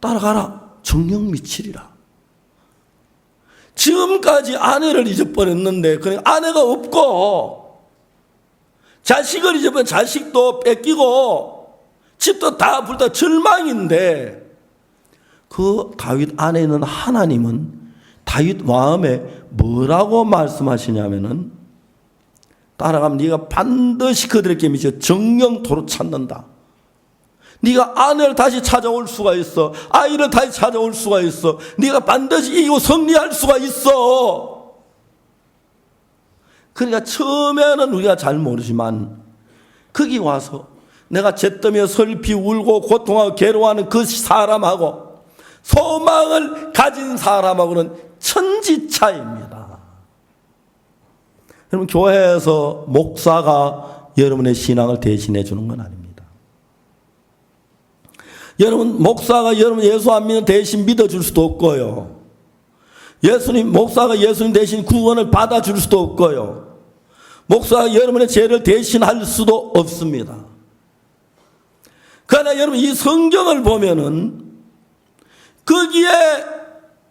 A: 따라가라. 정녕 미치리라. 지금까지 아내를 잊어버렸는데, 그러니까 아내가 없고 자식을 잊어버린, 자식도 뺏기고 집도 다 불타 절망인데, 그 다윗 안에 있는 하나님은 다윗 마음에 뭐라고 말씀하시냐면은, 따라가면 네가 반드시 그들에게 미쳐 정령토록 찾는다. 네가 아내를 다시 찾아올 수가 있어. 아이를 다시 찾아올 수가 있어. 네가 반드시 이기고 승리할 수가 있어. 그러니까 처음에는 우리가 잘 모르지만 거기 와서 내가 잿더미에 슬피 울고 고통하고 괴로워하는 그 사람하고 소망을 가진 사람하고는 천지차이입니다. 여러분, 교회에서 목사가 여러분의 신앙을 대신해 주는 건 아닙니다. 여러분, 목사가 여러분 예수 안 믿는 대신 믿어줄 수도 없고요. 목사가 예수님 대신 구원을 받아줄 수도 없고요. 목사가 여러분의 죄를 대신할 수도 없습니다. 그러나 여러분, 이 성경을 보면은 거기에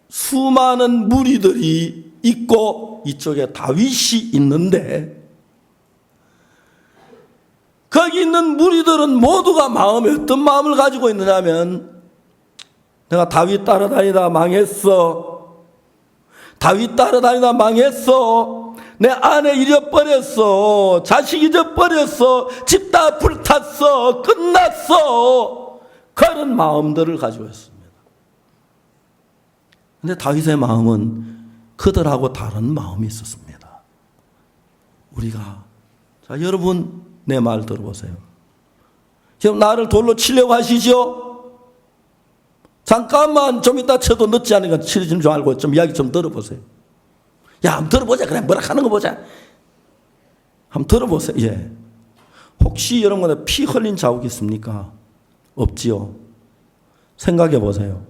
A: 수많은 무리들이 있고 이쪽에 다윗이 있는데, 거기 있는 무리들은 모두가 마음에 어떤 마음을 가지고 있느냐면, 내가 다윗 따라다니다 망했어. 다윗 따라다니다 망했어. 내 아내 잃어버렸어. 자식 잊어버렸어. 집 다 불탔어. 끝났어. 그런 마음들을 가지고 있습니다. 근데 다윗의 마음은 그들하고 다른 마음이 있었습니다. 자, 여러분, 내 말 들어보세요. 지금 나를 돌로 치려고 하시죠? 잠깐만, 좀 이따 쳐도 늦지 않으니까 치르지는 줄 알고 좀 이야기 좀 들어보세요. 야, 한번 들어보자. 그래, 뭐라 하는 거 보자. 한번 들어보세요. 예. 혹시 여러분들 피 흘린 자국이 있습니까? 없지요. 생각해 보세요.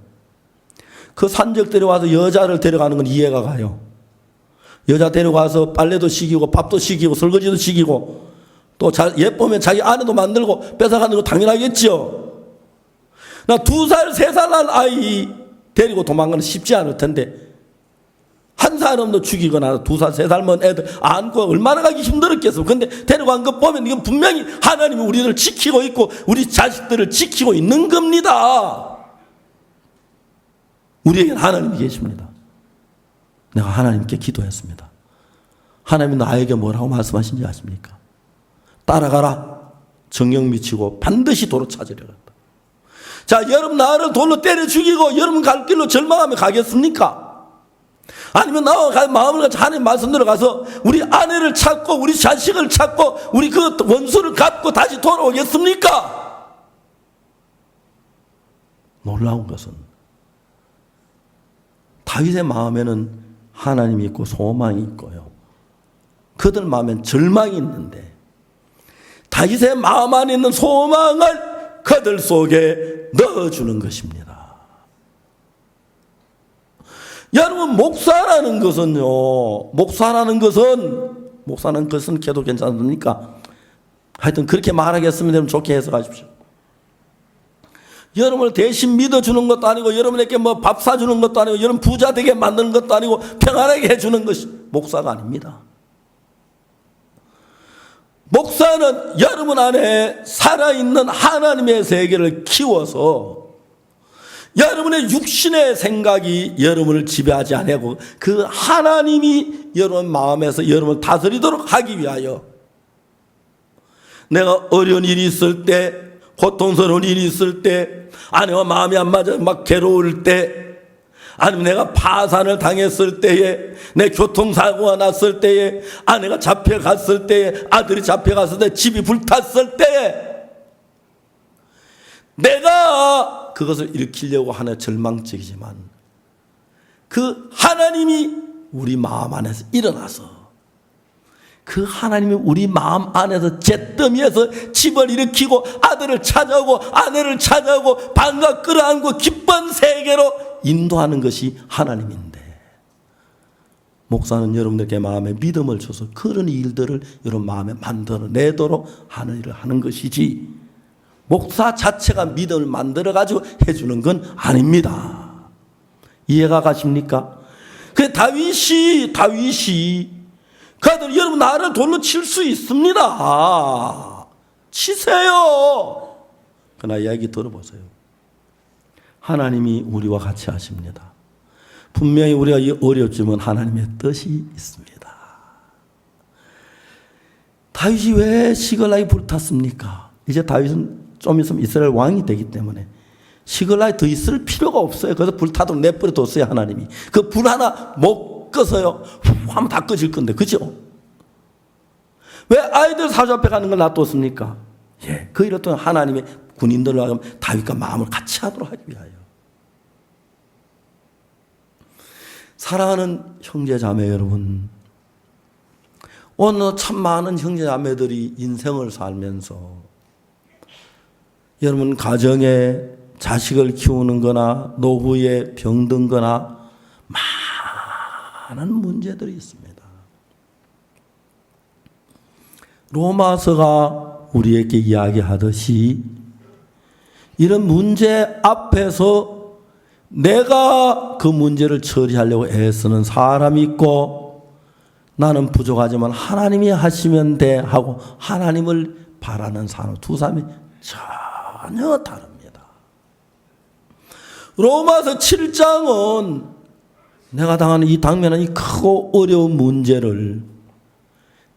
A: 그 산적들이 와서 여자를 데려가는 건 이해가 가요. 여자 데려가서 빨래도 시키고 밥도 시키고 설거지도 시키고 또 예쁘면 자기 아내도 만들고 뺏어가는 거 당연하겠죠. 나 2살, 3살 난 아이 데리고 도망가는 쉽지 않을 텐데, 한 사람도 죽이거나 2살, 3살만 애들 안고 얼마나 가기 힘들었겠어. 근데 데려간 거 보면 이건 분명히 하나님이 우리를 지키고 있고 우리 자식들을 지키고 있는 겁니다. 우리에게는 하나님이 계십니다. 내가 하나님께 기도했습니다. 하나님이 나에게 뭐라고 말씀하신지 아십니까? 따라가라. 정령 미치고 반드시 도로 찾으려고 했다. 자, 여러분 나를 돌로 때려 죽이고 여러분 갈 길로 절망하며 가겠습니까? 아니면 나와 마음을 가지고 하나님 말씀대로 가서 우리 아내를 찾고 우리 자식을 찾고 우리 그 원수를 갚고 다시 돌아오겠습니까? 놀라운 것은 다윗의 마음에는 하나님이 있고 소망이 있고요. 그들 마음엔 절망이 있는데 다윗의 마음 안에 있는 소망을 그들 속에 넣어주는 것입니다. 여러분, 목사라는 것은 걔도 괜찮습니까? 하여튼 그렇게 말하겠으면 여러분 좋게 해석하십시오. 여러분을 대신 믿어주는 것도 아니고 여러분에게 뭐 밥 사주는 것도 아니고 여러분 부자 되게 만드는 것도 아니고 평안하게 해주는 것이 목사가 아닙니다. 목사는 여러분 안에 살아있는 하나님의 세계를 키워서 여러분의 육신의 생각이 여러분을 지배하지 않고 그 하나님이 여러분 마음에서 여러분을 다스리도록 하기 위하여, 내가 어려운 일이 있을 때, 고통스러운 일이 있을 때, 아내와 마음이 안 맞아 막 괴로울 때, 아니면 내가 파산을 당했을 때에, 내 교통사고가 났을 때에, 아내가 잡혀갔을 때에, 아들이 잡혀갔을 때, 집이 불탔을 때에 내가 그것을 일으키려고 하는 절망적이지만 그 하나님이 우리 마음 안에서 일어나서 그 하나님이 우리 마음 안에서 잿더미에서 집을 일으키고 아들을 찾아오고 아내를 찾아오고 반가 끌어안고 기쁜 세계로 인도하는 것이 하나님인데, 목사는 여러분들께 마음에 믿음을 줘서 그런 일들을 여러분 마음에 만들어내도록 하는 일을 하는 것이지, 목사 자체가 믿음을 만들어가지고 해주는 건 아닙니다. 이해가 가십니까? 그 다윗이 그들 여러분 나를 돌로 칠 수 있습니다. 치세요. 그러나 이야기 들어보세요. 하나님이 우리와 같이 하십니다. 분명히 우리가 어렵지만 하나님의 뜻이 있습니다. 다윗이 왜 시글락이 불탔습니까? 이제 다윗은 좀 있으면 이스라엘 왕이 되기 때문에 시글락이 더 있을 필요가 없어요. 그래서 불타도록 내버려뒀어요. 하나님이 그 불 하나 못 꺼서요 후 하면 다 꺼질 건데, 그죠? 왜 아이들 사자앞에 가는 걸 놔뒀습니까? 예, 그 이렇던 하나님의 군인들을 하면 다윗과 마음을 같이 하도록 하기 위하여. 사랑하는 형제자매 여러분, 오늘 참 많은 형제자매들이 인생을 살면서 여러분 가정에 자식을 키우는 거나 노후에 병든 거나 많은 문제들이 있습니다. 로마서가 우리에게 이야기하듯이 이런 문제 앞에서 내가 그 문제를 처리하려고 애쓰는 사람이 있고 나는 부족하지만 하나님이 하시면 돼 하고 하나님을 바라는 사람, 두 사람이 전혀 다릅니다. 로마서 7장은 내가 당하는 이 당면한 이 크고 어려운 문제를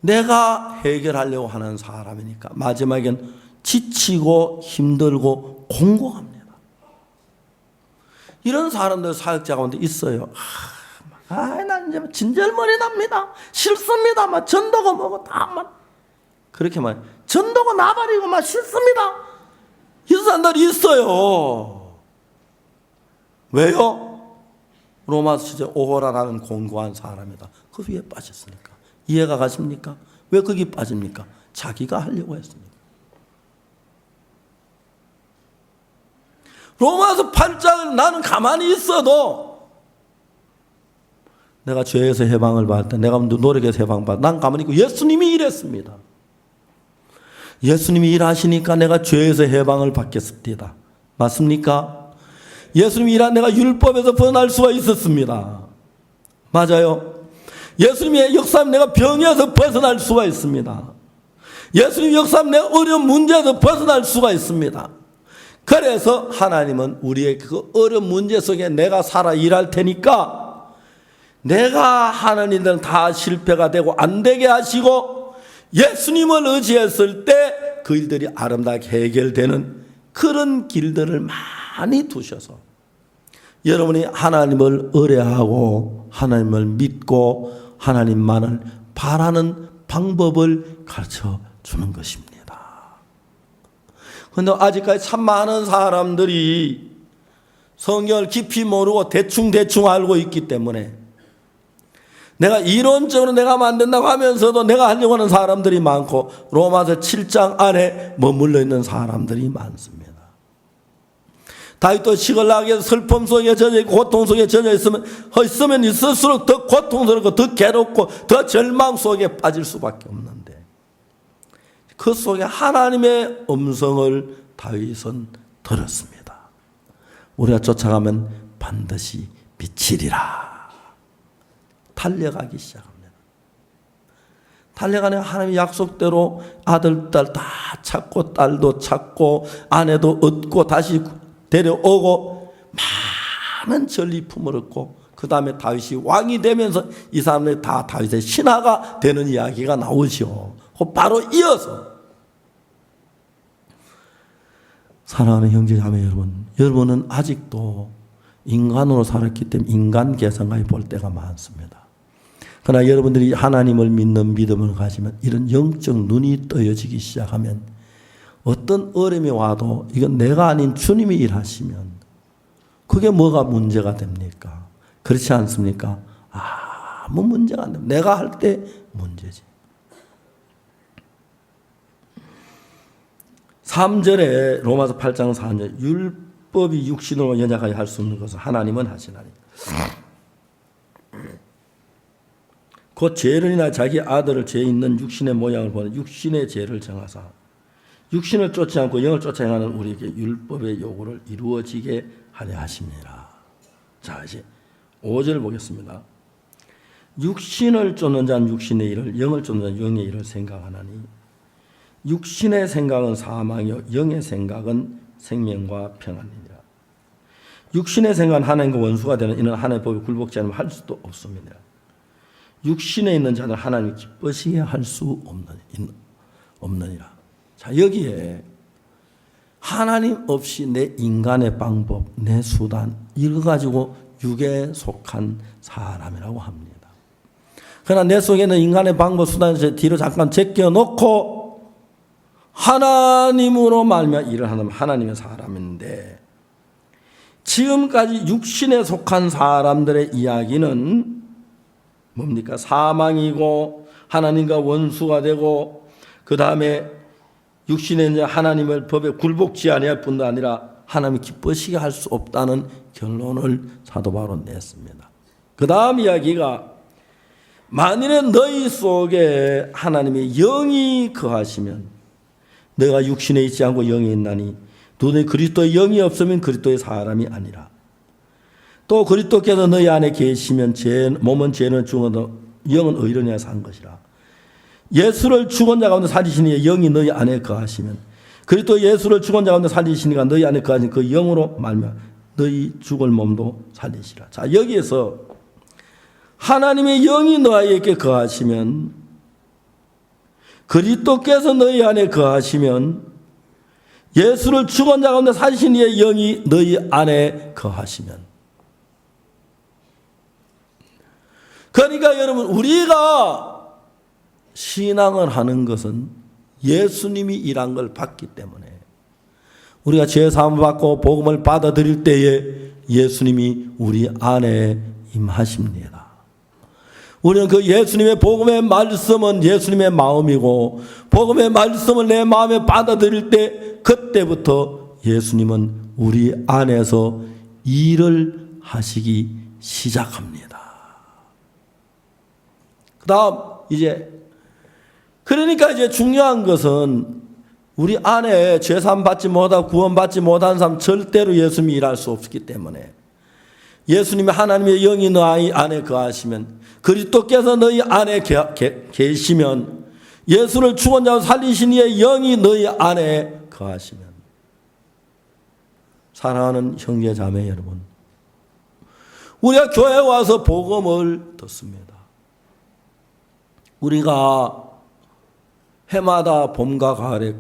A: 내가 해결하려고 하는 사람이니까 마지막엔 지치고 힘들고 공고합니다. 이런 사람들 사역자 가운데 있어요. 난 이제 진절머리 납니다. 싫습니다. 막 전도고 뭐고 다 막 그렇게 막 전도고 나발이고 막 싫습니다. 이런 사람들이 있어요. 왜요? 로마서 시제 오호라라는 공고한 사람이다. 그 위에 빠졌으니까. 이해가 가십니까? 왜 거기 빠집니까? 자기가 하려고 했으니까. 로마서 8장을 나는 가만히 있어도 내가 죄에서 해방을 받을 때 내가 노력해서 해방받을 때 난 가만히 있고 예수님이 일했습니다. 예수님이 일하시니까 내가 죄에서 해방을 받겠습니다. 맞습니까? 예수님이 일한 내가 율법에서 벗어날 수가 있었습니다. 맞아요. 예수님의 역사하면 내가 병에서 벗어날 수가 있습니다. 예수님 역사하면 내가 어려운 문제에서 벗어날 수가 있습니다. 그래서 하나님은 우리의 그 어려운 문제 속에 내가 살아 일할 테니까 내가 하는 일들은 다 실패가 되고 안 되게 하시고 예수님을 의지했을 때 그 일들이 아름답게 해결되는 그런 길들을 많이 두셔서 여러분이 하나님을 의뢰하고 하나님을 믿고 하나님만을 바라는 방법을 가르쳐 주는 것입니다. 그런데 아직까지 참 많은 사람들이 성경을 깊이 모르고 대충 알고 있기 때문에 내가 이론적으로 내가 만든다고 하면서도 내가 하려고 하는 사람들이 많고 로마서 7장 안에 머물러 있는 사람들이 많습니다. 다윗도 시글락에서 슬픔 속에 젖어 있고 고통 속에 젖어 있으면 있을수록 더 고통스럽고 더 괴롭고 더 절망 속에 빠질 수밖에 없는데 그 속에 하나님의 음성을 다윗은 들었습니다. 우리가 쫓아가면 반드시 비치리라. 달려가기 시작합니다. 달려가는 하나님의 약속대로 아들, 딸 다 찾고 딸도 찾고 아내도 얻고 다시 데려오고 많은 전리품을 얻고 그 다음에 다윗이 왕이 되면서 이 사람들이 다 다윗의 신하가 되는 이야기가 나오죠. 바로 이어서 사랑하는 형제자매 여러분, 여러분은 아직도 인간으로 살았기 때문에 인간 계산까지 볼 때가 많습니다. 그러나 여러분들이 하나님을 믿는 믿음을 가지면 이런 영적 눈이 떠여지기 시작하면 어떤 어려움이 와도 이건 내가 아닌 주님이 일하시면 그게 뭐가 문제가 됩니까? 그렇지 않습니까? 아무 문제가 안 됩니다. 내가 할 때 문제지. 3절에 로마서 8장 4절 율법이 육신으로 연약하게 할 수 없는 것을 하나님은 하시나니 곧 죄를 인하여 자기 아들을 죄 있는 육신의 모양을 보는 육신의 죄를 정하사 육신을 쫓지 않고 영을 쫓아 행하는 우리에게 율법의 요구를 이루어지게 하려 하십니다. 자, 이제 5절 보겠습니다. 육신을 쫓는 자는 육신의 일을 영을 쫓는 자는 영의 일을 생각하나니 육신의 생각은 사망이요 영의 생각은 생명과 평안이니라. 육신의 생각은 하나님과 원수가 되는 이는 하나님의 법에 굴복지 않으면 할 수도 없습니다. 육신에 있는 자는 하나님 기쁘시게 할 수 없느니라. 자, 여기에 하나님 없이 내 인간의 방법, 내 수단 이거 가지고 육에 속한 사람이라고 합니다. 그러나 내 속에는 인간의 방법 수단에서 뒤로 잠깐 제껴놓고 하나님으로 말미암아 일을 하는 하나님의 사람인데, 지금까지 육신에 속한 사람들의 이야기는 뭡니까? 사망이고 하나님과 원수가 되고, 그 다음에 육신에 이제 하나님의 법에 굴복지 아니할 뿐도 아니라 하나님이 기쁘시게 할 수 없다는 결론을 사도 바울은 냈습니다. 그 다음 이야기가, 만일에 너희 속에 하나님의 영이 거하시면, 너가 육신에 있지 않고 영에 있나니 너희 그리스도의 영이 없으면 그리스도의 사람이 아니라, 또 그리스도께서 너희 안에 계시면 몸은 죄는 죽어도 영은 의로냐 산 것이라. 예수를 죽은 자 가운데 살리시니 영이 너희 안에 거하시면, 그리스도 예수를 죽은 자 가운데 살리시니까 너희 안에 거하신 그 영으로 말미암아 너희 죽을 몸도 살리시라. 자, 여기에서 하나님의 영이 너희에게 거하시면, 그리스도께서 너희 안에 거하시면, 예수를 죽은 자 가운데 살리신 이의 영이 너희 안에 거하시면, 그러니까 여러분, 우리가 신앙을 하는 것은 예수님이 일한 걸 봤기 때문에, 우리가 죄사함을 받고 복음을 받아들일 때에 예수님이 우리 안에 임하십니다. 우리는 그 예수님의 복음의 말씀은 예수님의 마음이고, 복음의 말씀을 내 마음에 받아들일 때 그때부터 예수님은 우리 안에서 일을 하시기 시작합니다. 그 다음 그러니까 이제 중요한 것은, 우리 안에 죄사함 받지 못하고 구원 받지 못한 사람 절대로 예수님이 일할 수 없기 때문에, 예수님의 하나님의 영이 너희 안에 거하시면, 그리스도께서 너희 안에 계시면, 예수를 죽은 자로 살리신 이의 영이 너희 안에 거하시면, 사랑하는 형제 자매 여러분, 우리가 교회에 와서 복음을 듣습니다. 우리가 해마다 봄과 가을에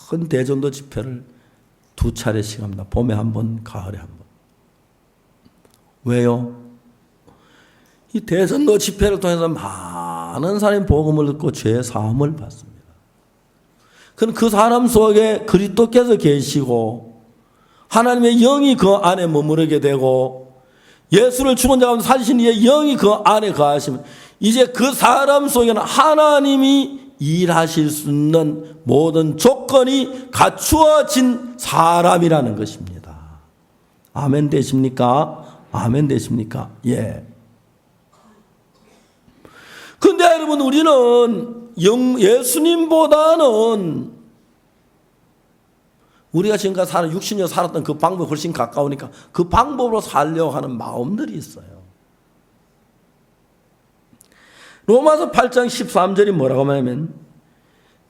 A: 큰 대전도 집회를 2차례씩 합니다. 봄에 한 번, 가을에 한 번. 왜요? 이 대전도 집회를 통해서 많은 사람이 복음을 듣고 죄 사함을 받습니다. 그럼 그 사람 속에 그리스도께서 계시고 하나님의 영이 그 안에 머무르게 되고, 예수를 죽은 자 가운데 살리신 이의 영이 그 안에 거하시면, 이제 그 사람 속에는 하나님이 일하실 수 있는 모든 조건이 갖추어진 사람이라는 것입니다. 아멘 되십니까? 아멘 되십니까? 예. 근데 여러분, 우리는 예수님보다는 우리가 지금까지 60년 살았던 그 방법이 훨씬 가까우니까 그 방법으로 살려고 하는 마음들이 있어요. 로마서 8장 13절이 뭐라고 하냐면,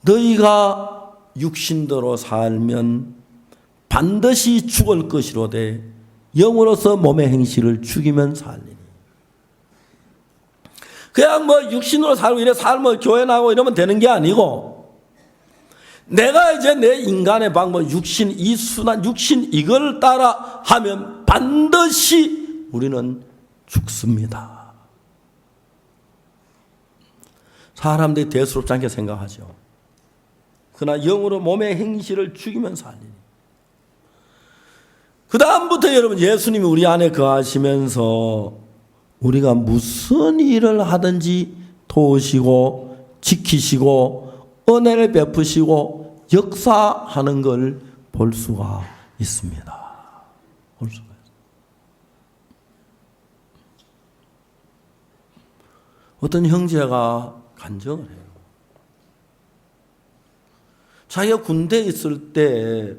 A: 너희가 육신대로 살면 반드시 죽을 것이로되 영으로서 몸의 행실을 죽이면 살리니. 그냥 뭐 육신으로 살고 이래 삶을 교회 나가고 이러면 되는 게 아니고, 내가 이제 내 인간의 방법, 육신, 이 순한 육신 이걸 따라 하면 반드시 우리는 죽습니다. 사람들이 대수롭지 않게 생각하죠. 그러나 영으로 몸의 행실을 죽이면 살리니. 그 다음부터 여러분, 예수님이 우리 안에 거하시면서 우리가 무슨 일을 하든지 도우시고 지키시고 은혜를 베푸시고 역사하는 걸 볼 수가 있습니다. 볼 수가 있습니다. 어떤 형제가 간증을 해요. 자기가 군대에 있을 때,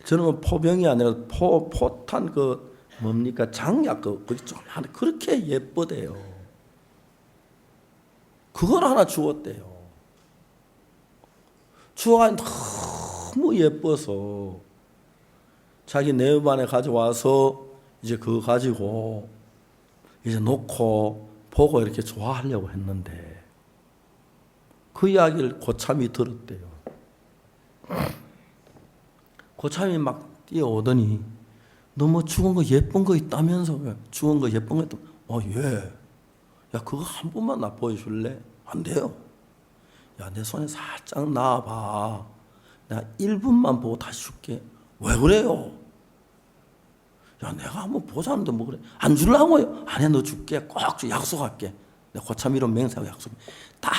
A: 저는 포병이 아니라 포탄 뭡니까? 장약 그게 좀 그렇게 예쁘대요. 그걸 하나 주었대요. 주어가 너무 예뻐서 자기 내음반에 가져와서 이제 그거 가지고 이제 놓고 보고 이렇게 좋아하려고 했는데, 그 이야기를 고참이 들었대요. 고참이 막 뛰어오더니, 너 뭐 죽은 거 예쁜 거 있다면서? 죽은 거 예쁜 거 있다면? 예. 야, 그거 한 번만 나 보여줄래? 안 돼요. 야, 내 손에 살짝 놔봐. 내가 1분만 보고 다시 줄게. 왜 그래요? 야, 내가 한번 보자는데 뭐 그래? 안 주려고요? 아니야, 너 줄게. 꼭 약속할게. 내가 고참이로 맹세하고 약속해. 딱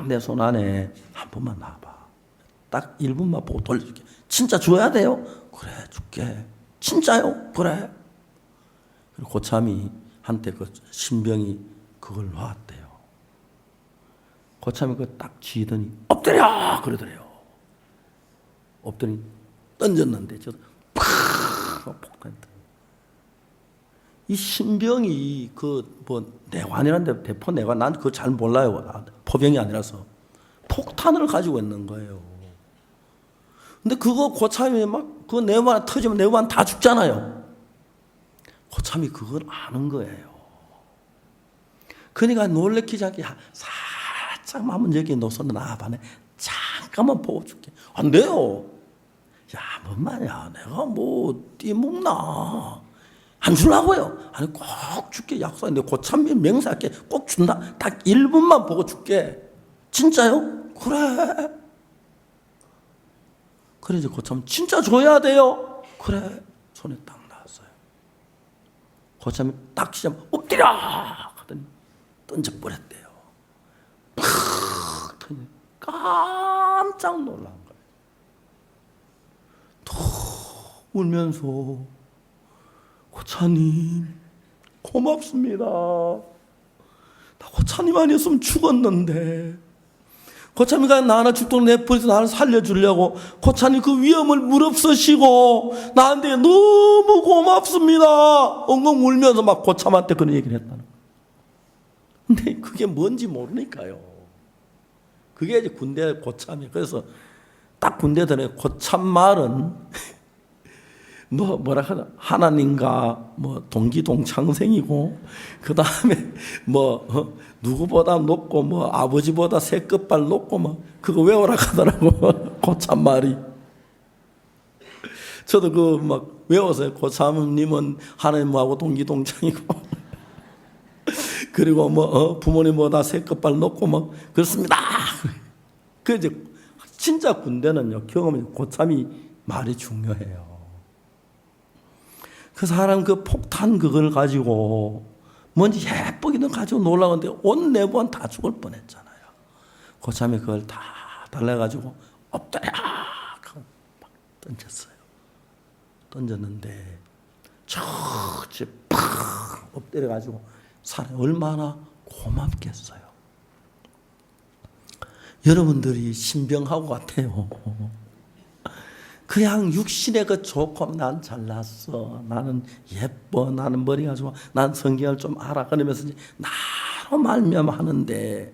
A: 내 손 안에 한 번만 놔봐. 딱 1분만 보고 돌려줄게. 진짜 줘야 돼요? 그래, 줄게. 진짜요? 그래. 그리고 고참이 한테 그 신병이 그걸 놨대요. 고참이 그거 딱 쥐더니 엎드려! 그러더래요. 엎드니 던졌는데 저도 팍! 폭탄했다. 이 신병이 그 뭐 내관이란데 대포 내관 난 그거 잘 몰라요. 포병이 아니라서 폭탄을 가지고 있는 거예요. 근데 그거 고참이 막 그 내관 터지면 내관 다 죽잖아요. 고참이 그걸 아는 거예요. 그러니까 놀래키지 않게 살짝만 한번 여기 노선 나와봐네. 잠깐만 보고 줄게. 안 돼요. 야, 뭔 말이야. 내가 뭐 띠먹나. 안 주려고요. 아니, 꼭 줄게. 약속했는데 고참이 맹세할게. 꼭 준다. 딱 1분만 보고 줄게. 진짜요? 그래. 그래, 이제 고참 진짜 줘야 돼요. 그래. 손에 딱 나왔어요. 고참이 딱 시작 엎드려! 하더니 던져버렸대요. 팍! 깜짝 놀란 거예요. 툭 울면서 고차님 고맙습니다. 나 고차님 아니었으면 죽었는데 고차님이 나 하나 죽도록 내버려서 나를 살려주려고 고차님 그 위험을 무릅쓰시고 나한테 너무 고맙습니다. 엉엉 울면서 막 고참한테 그런 얘기를 했다는 거예요. 근데 그게 뭔지 모르니까요. 그게 이제 군대 고참이에요. 그래서 딱 군대 들어요. 고참 말은 뭐라 하나 하나님과 뭐 동기동창생이고 그 다음에 뭐 누구보다 높고 뭐 아버지보다 세 끝발 높고 뭐 그거 외우라 하더라고. 고참 말이. 저도 그 막 외웠어요. 고참님은 하나님하고 동기동창이고 그리고 뭐 부모님보다 세 끝발 높고 뭐 그렇습니다. 그 이제 진짜 군대는요 경험이 고참이 말이 중요해요. 그 사람 그 폭탄 그걸 가지고 뭔지 예쁘기는 가지고 놀라는데 온 내부한 다 죽을 뻔했잖아요. 고참이 그걸 다 달래가지고 엎드려 하고 막 던졌어요. 던졌는데 저지 팍 엎드려가지고 사람이 얼마나 고맙겠어요. 여러분들이 신병하고 같아요. 그냥 육신의 그 좋고 난 잘났어. 나는 예뻐. 나는 머리가 좋아. 난 성경을 좀 알아. 그러면서 나로 말미암아 하는데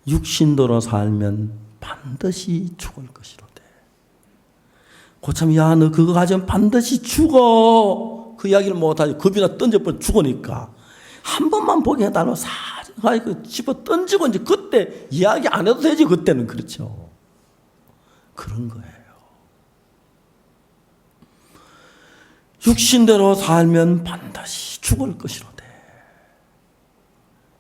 A: 육신도로 살면 반드시 죽을 것이로되. 고참 야 너 그거 가지면 반드시 죽어. 그 이야기를 못하지. 겁이나 던져버려 죽으니까. 한 번만 보게 해달라고 사가 그 집어 던지고 이제 그때 이야기 안 해도 되지. 그때는 그렇죠. 그런 거예요. 육신대로 살면 반드시 죽을 것이로되.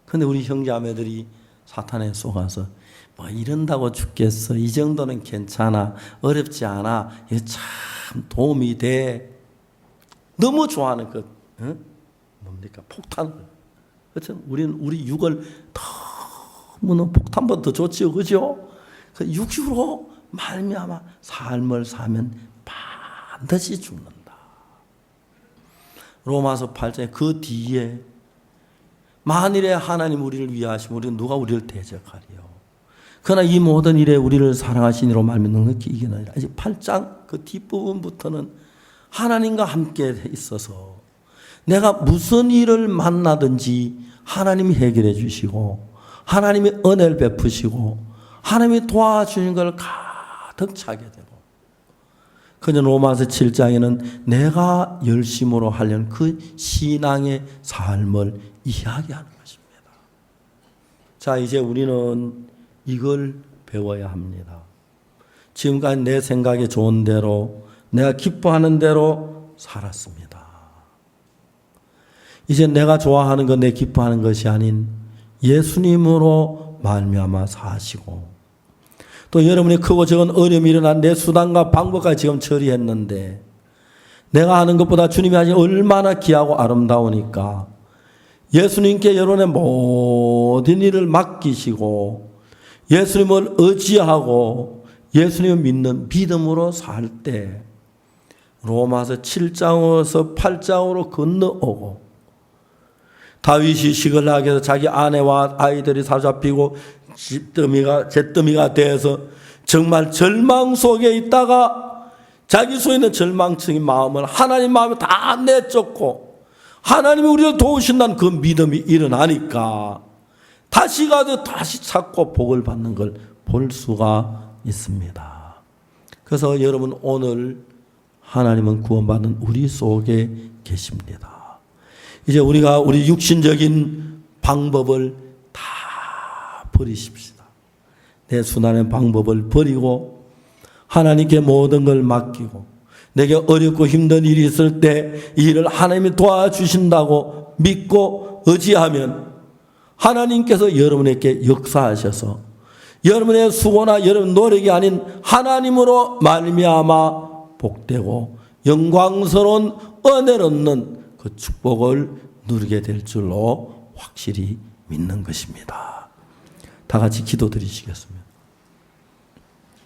A: 그런데 우리 형제자매들이 사탄에 속아서 뭐 이런다고 죽겠어. 이 정도는 괜찮아. 어렵지 않아. 이게 참 도움이 돼. 너무 좋아하는 그 뭡니까 폭탄을. 그렇죠? 우리는 우리 육을 너무나 폭탄보다 더 좋지요, 그죠? 그 육으로 말미암아 삶을 사면 반드시 죽는다. 로마서 8장에 그 뒤에 만일에 하나님 우리를 위하시면 우리는 누가 우리를 대적하리요. 그러나 이 모든 일에 우리를 사랑하시니로 말미암아 넉넉히 이기나이다. 이제 8장 그 뒷부분부터는 하나님과 함께 있어서 내가 무슨 일을 만나든지 하나님이 해결해 주시고 하나님이 은혜를 베푸시고 하나님이 도와주신 걸 가득 차게 되고 그저 로마서 7장에는 내가 열심으로 하려는 그 신앙의 삶을 이야기하는 것입니다. 자, 이제 우리는 이걸 배워야 합니다. 지금까지 내 생각에 좋은 대로 내가 기뻐하는 대로 살았습니다. 이제 내가 좋아하는 것, 내 기뻐하는 것이 아닌 예수님으로 말미암아 사시고, 또 여러분이 크고 적은 어려움이 일어난 내 수단과 방법까지 지금 처리했는데, 내가 하는 것보다 주님이 하신 얼마나 귀하고 아름다우니까 예수님께 여러분의 모든 일을 맡기시고 예수님을 의지하고 예수님을 믿는 믿음으로 살 때 로마서 7장에서 8장으로 건너오고, 다윗이 시글락에서 자기 아내와 아이들이 사로잡히고 잿더미가 돼서 정말 절망 속에 있다가 자기 속에 있는 절망적인 마음을 하나님 마음에 다 내쫓고 하나님이 우리를 도우신다는 그 믿음이 일어나니까 다시 가서 다시 찾고 복을 받는 걸 볼 수가 있습니다. 그래서 여러분, 오늘 하나님은 구원받는 우리 속에 계십니다. 이제 우리가 우리 육신적인 방법을 다 버리십시다. 내 순환의 방법을 버리고 하나님께 모든 걸 맡기고, 내게 어렵고 힘든 일이 있을 때 이 일을 하나님이 도와주신다고 믿고 의지하면 하나님께서 여러분에게 역사하셔서 여러분의 수고나 여러분 노력이 아닌 하나님으로 말미암아 복되고 영광스러운 은혜를 얻는 그 축복을 누리게 될 줄로 확실히 믿는 것입니다. 다 같이 기도드리시겠습니다.